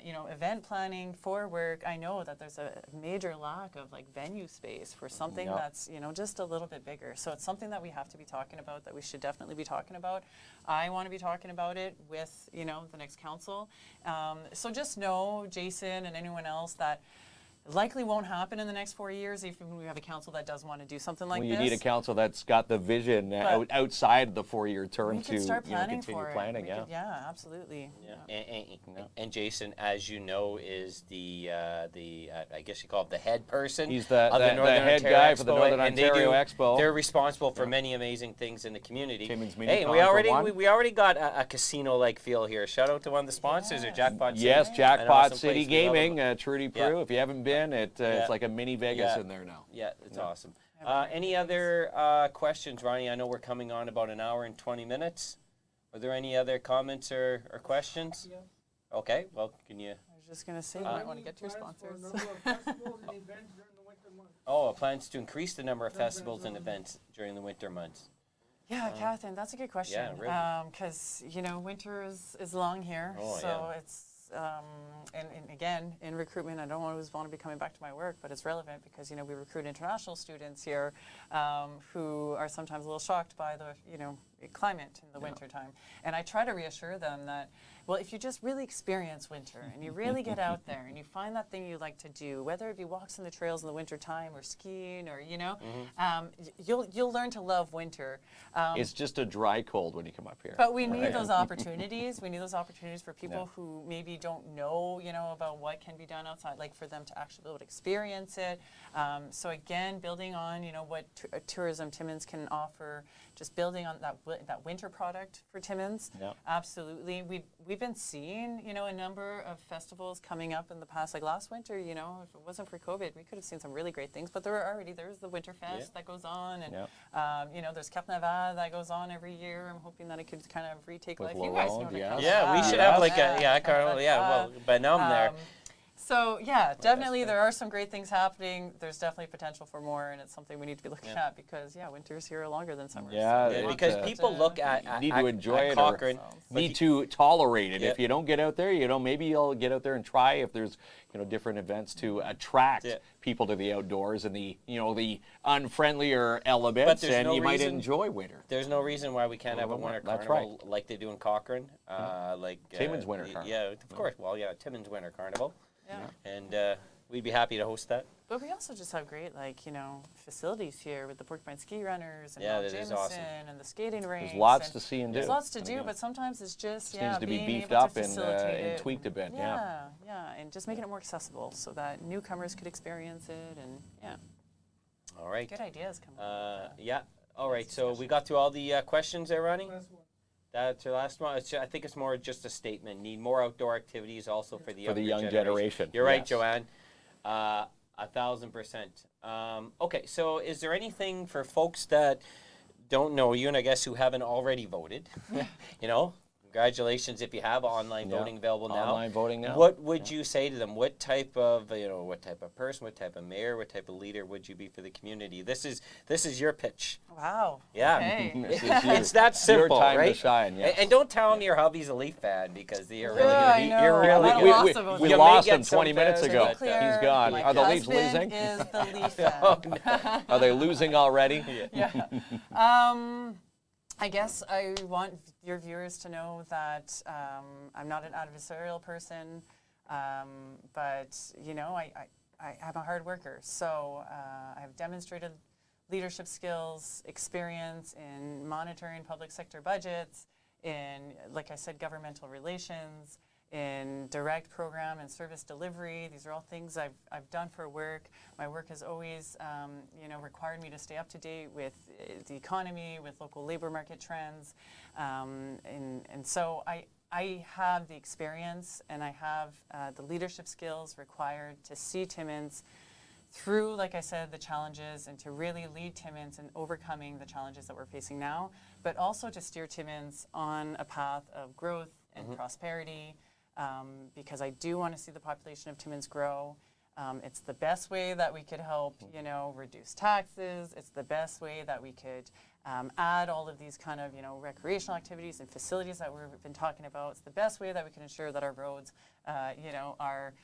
you know, event planning for work, I know that there's a major lack of like venue space for something that's, you know, just a little bit bigger. So it's something that we have to be talking about, that we should definitely be talking about. I want to be talking about it with, you know, the next council. So just know, Jason and anyone else, that likely won't happen in the next 4 years, even when we have a council that does want to do something like Well, this. you need a council that's got the vision outside the 4-year term We to could start you know, planning continue for it. planning. We Yeah. could- yeah, absolutely. Yeah. And Jason, as you know, is the I guess you call it the head person. He's the of head Ontario guy for the Expo, Northern and they Ontario do- Expo. They're responsible for many amazing things in the community. Timmins Hey, Minicon we for already one. we already got a casino-like feel here. Shout out to one of the sponsors, or Jackpot City. Yes, An Jackpot awesome City place. We love Gaming, them. Trudy Yeah. Prue. If you haven't been, it's like a mini Vegas Yeah. in there now. Yeah, it's awesome. Any other questions, Ronnie? I know we're coming on about an hour and 20 minutes. Are there any other comments or questions? Yeah. Okay, well, can you... I was just going to say, you might want to get your Plans for a sponsors. number of festivals and events during the winter months. Oh, plans to increase the number of festivals and events during the winter months. Yeah, Catherine, that's a good question. Yeah, really. Because, you know, winter is long here. Oh, so yeah. it's, and again, in recruitment, I don't always want to be coming back to my work, but it's relevant because, you know, we recruit international students here who are sometimes a little shocked by the, you know, climate in the winter time. And I try to reassure them that, well, if you just really experience winter and you really get out there and you find that thing you like to do, whether it be walks in the trails in the winter time or skiing or, you know, you'll learn to love winter. It's just a dry cold when you come up here. But we need those opportunities. We need those opportunities for people who maybe don't know, you know, about what can be done outside, like for them to actually be able to experience it. So again, building on, you know, what Tourism Timmins can offer, just building on that winter product for Timmins. Yeah. Absolutely. We've been seeing, you know, a number of festivals coming up in the past, like last winter, you know, if it wasn't for COVID, we could have seen some really great things, but there's the Winter Fest that goes on, and, you know, there's Carnaval that goes on every year. I'm hoping that it could kind of retake With life. You guys know Laurent, the yeah. Carnaval. Yeah, we should have like Carnaval. well, Benum there. So yeah, definitely there are some great things happening. There's definitely potential for more, and it's something we need to be looking at because winter's here longer than summer. Yeah, Yeah, it's, because people look at need to enjoy it or Cochrane. need to tolerate it. Yeah. If you don't get out there, you know, maybe you'll get out there and try if there's, you know, different events to attract people to the outdoors and the, you know, the unfriendlier elements, there's and no you might reason- enjoy winter. There's no reason why we can't have a winter That's carnival like they do in Cochrane. Like Timmins Winter Carnival. Yeah, of course. Well, yeah, Timmins Winter Carnival. Yeah. And we'd be happy to host that. But we also just have great, like, you know, facilities here with the Porcupine ski runners and Yeah, Mount that is Jameson awesome. and the skating rinks. There's lots and to see and do. There's lots to do, but sometimes it's just Needs to be being beefed able up to and facilitate it. tweaked a bit. Yeah, and just making it more accessible so that newcomers could experience it, and All right. good ideas come up. Yeah. All right. So we got through all the questions there, Ronnie? Last one. That's your last one. I think it's more just a statement. Need more outdoor activities also for the For the younger young generation. You're right, Yes. Joanne. 1,000%. Okay, so is there anything for folks that don't know you and I guess who haven't already voted? You know, congratulations if you have online voting available now. Online voting now. What would you say to them? What type of what type of person, what type of mayor, what type of leader would you be for the community? This is your pitch. Wow. Yeah. Okay. This is your- It's that simple, your time right? to shine. Yes. And don't tell him your hubby's a Leaf fan because you're really Yeah, gonna I be. know. You're really I'm gonna at be. a loss about we that. You may lost get him some 20 minutes fans, ago. but, Clear, He's gone. my Are the Leafs husband losing? is the Leaf fan. Oh, no. Are they losing already? I guess I want your viewers to know that I'm not an adversarial person, but you know I'm a hard worker. So I've demonstrated leadership skills, experience in monitoring public sector budgets, in, like I said, governmental relations, in direct program and service delivery. These are all things I've done for work. My work has always, required me to stay up to date with the economy, with local labor market trends, and so I have the experience and I have the leadership skills required to see Timmins through, like I said, the challenges and to really lead Timmins in overcoming the challenges that we're facing now, but also to steer Timmins on a path of growth and prosperity. because I do want to see the population of Timmins grow. It's the best way that we could help, you know, reduce taxes. It's the best way that we could add all of these kind of, you know, recreational activities and facilities that we've been talking about. It's the best way that we can ensure that our roads, you know, are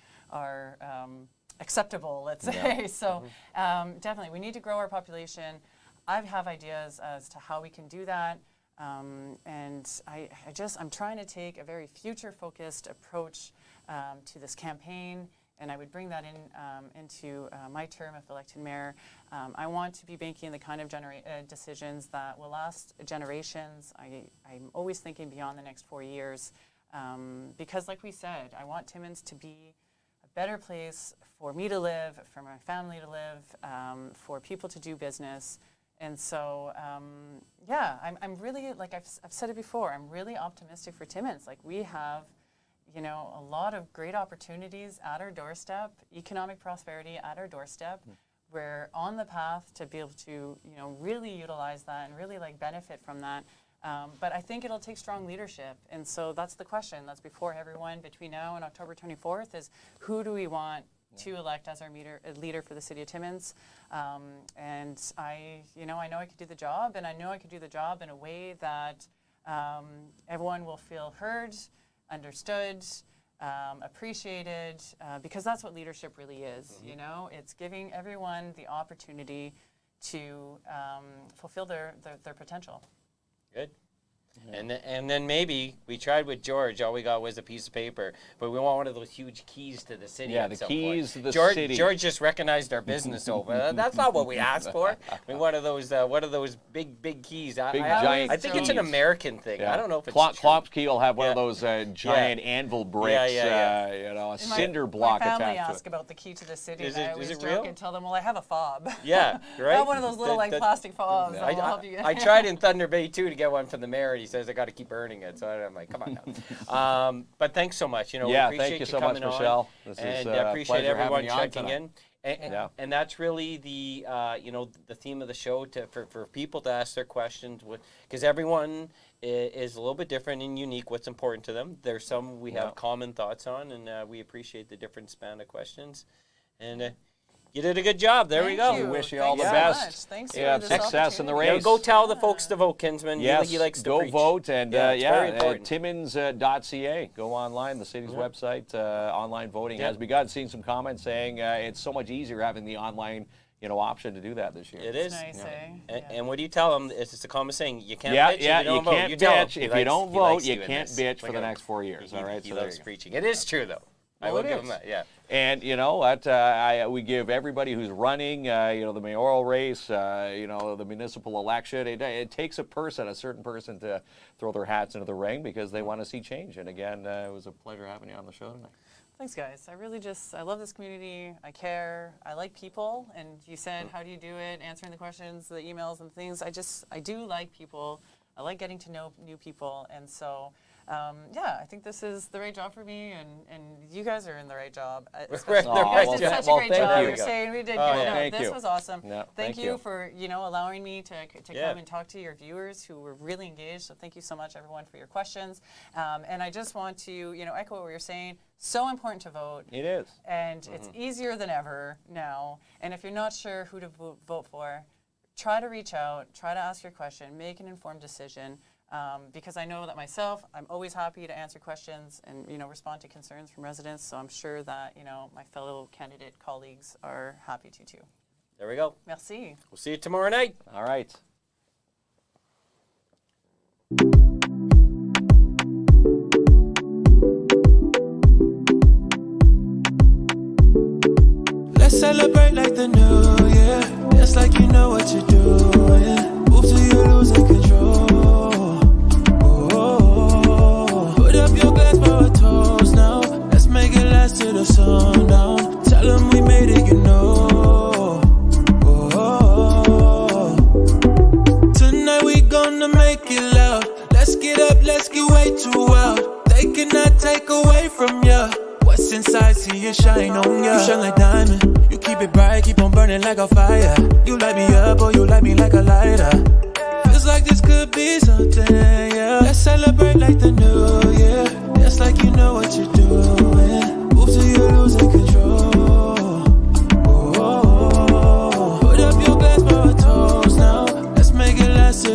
acceptable, let's say. So definitely, we need to grow our population. I have ideas as to how we can do that. And I'm trying to take a very future-focused approach to this campaign, and I would bring that into my term if elected mayor. I want to be making the kind of decisions that will last generations. I'm always thinking beyond the next 4 years, because like we said, I want Timmins to be a better place for me to live, for my family to live, for people to do business. And so, yeah, I'm really, like I've said it before, I'm really optimistic for Timmins. Like, we have, you know, a lot of great opportunities at our doorstep, economic prosperity at our doorstep. We're on the path to be able to, you know, really utilize that and really, like, benefit from that. But I think it'll take strong leadership. And so that's the question that's before everyone between now and October 24th is, who do we want to elect as our leader for the city of Timmins? And I know I could do the job, and I know I could do the job in a way that everyone will feel heard, understood, appreciated, because that's what leadership really is. You know, it's giving everyone the opportunity to fulfill their potential. Good. And then maybe we tried with George. All we got was a piece of paper, but we want one of those huge keys to the city. Yeah, at the some keys point. to the city. George just recognized our business over. That's not what we asked for. We wanted one of those big keys. Giant I think it's an keys. American thing. Yeah. I don't know if it's KLOMP's key will have one of Yeah. those giant anvil bricks, you know, a cinder block my family attached to ask it. about the key to the city, Is and it- I always is it joke real? and tell them, well, I have a fob. Yeah, right. I have one of those little plastic fobs. that will help you. I tried in Thunder Bay too to get one from the mayor, and he says I got to keep earning it. So I'm like, come on now. But thanks so much. You know, Yeah, we appreciate thank you so much, coming on, Michelle. This is and a appreciate pleasure having everyone you on checking tonight. in. And that's really the the theme of the show for people to ask their questions, because everyone is a little bit different and unique. What's important to them? There's some we have common thoughts on, and we appreciate the different span of questions. And you did a good job. There we go. Thank you. We wish you all the Thanks so best. much. Thanks Yeah, for this success in the opportunity. race. Go tell the folks to vote, Kinsman. Yes, He likes to go preach. vote, and it's very important. Timmins.ca. Go online, the city's website. Online voting has begun. Seeing some comments saying it's so much easier having the online, option to do that this year. It is. Nice, eh? And what do you tell them? It's just a common saying. You can't Yeah, bitch yeah, if you don't you vote. can't You tell him. bitch. He If you likes- don't he likes vote, you doing can't this. bitch for Look the at him. next 4 years. He All right, he so there loves you go. preaching. It is true, though. I Well, will it give is. him that. Yeah. And you know what? We give everybody who's running, the mayoral race, the municipal election. It takes a certain person to throw their hats into the ring because they want to see change. And again, it was a pleasure having you on the show tonight. Thanks, guys. I love this community. I care. I like people. And you said, how do you do it? Answering the questions, the emails and things. I do like people. I like getting to know new people. And so, I think this is the right job for me. And you guys are in the right job. We're in the right You did job. such a great thank job. you. You're saying we did Oh, good. yeah. No, Thank this you. was awesome. Yeah, thank thank you you. for allowing me to Yeah. come and talk to your viewers who were really engaged. So thank you so much, everyone, for your questions. And I just want to echo what you're saying. So important to vote. It is. And it's easier than ever now. And if you're not sure who to vote for, try to reach out, try to ask your question, make an informed decision. Because I know that myself, I'm always happy to answer questions and respond to concerns from residents. So I'm sure that my fellow candidate colleagues are happy to too. There we go. Merci. We'll see you tomorrow night. All right. Let's celebrate like the new year. Dance like you know what you're doing. Move till you're losing control. Put up your glass for a toast now. Let's make it last till the sundown. Tell them we made it, Tonight we gonna make it loud. Let's get up, let's get way too wild. They cannot take away from ya. What's inside, see you shine on ya. You shine like diamond. You keep it bright, keep on burning like a fire. You light me up, or you light me like a lighter. Feels like this could be something, yeah. Let's celebrate like the new year. Just like you know what you're doing.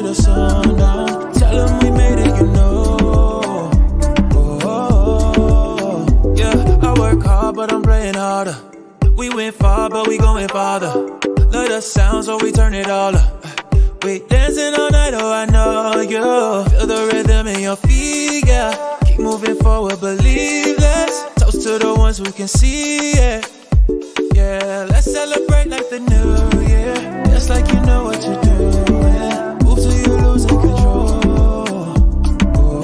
the sundown. Tell them we made it, you know. Oh, yeah, I work hard, but I'm playing harder. We went far, but we going farther. Love the sound, so we turn it all up. We dancing all night, oh I know you. Feel the rhythm in your feet, yeah. Keep moving forward, believe this. Toast to the ones who can see it. Yeah, let's celebrate like the new year. Just like you know what you're doing. Move till you losing control.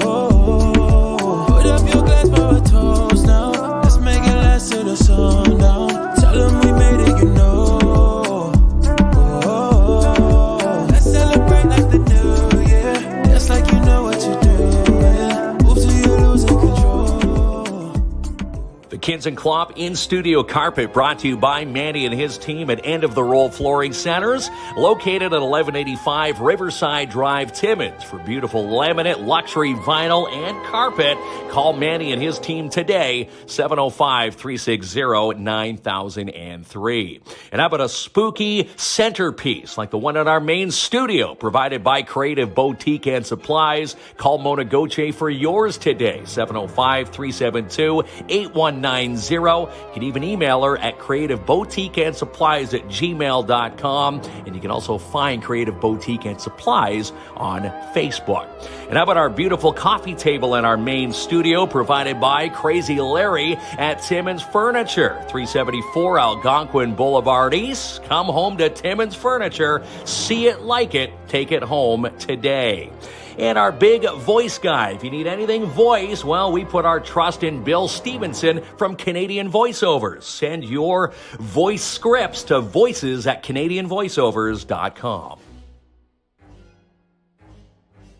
Oh, put up your glass for a toast now. Let's make it last till the sundown. Tell them we made it, you know. Like you know what you're doing. Move till you're losing control. The KINZ and KLOMP in-studio carpet brought to you by Manny and his team at End of the Roll Flooring Centers, located at 1185 Riverside Drive, Timmins. For beautiful laminate, luxury vinyl, and carpet, call Manny and his team today, 705-360-9003. And how about a spooky centerpiece like the one in our main studio, provided by Creative Boutique and Supplies? Call Mona Goche for yours today, 705-372-8190. You can even email her at creativeboutiqueandsupplies@gmail.com. And you can also find Creative Boutique and Supplies on Facebook. And how about our beautiful coffee table in our main studio, provided by Crazy Larry at Timmins Furniture, 374 Algonquin Boulevard East. Come home to Timmins Furniture. See it, like it, take it home today. And our big voice guy. If you need anything voice, well, we put our trust in Bill Stevenson from Canadian Voiceovers. Send your voice scripts to voices@canadianvoiceovers.com.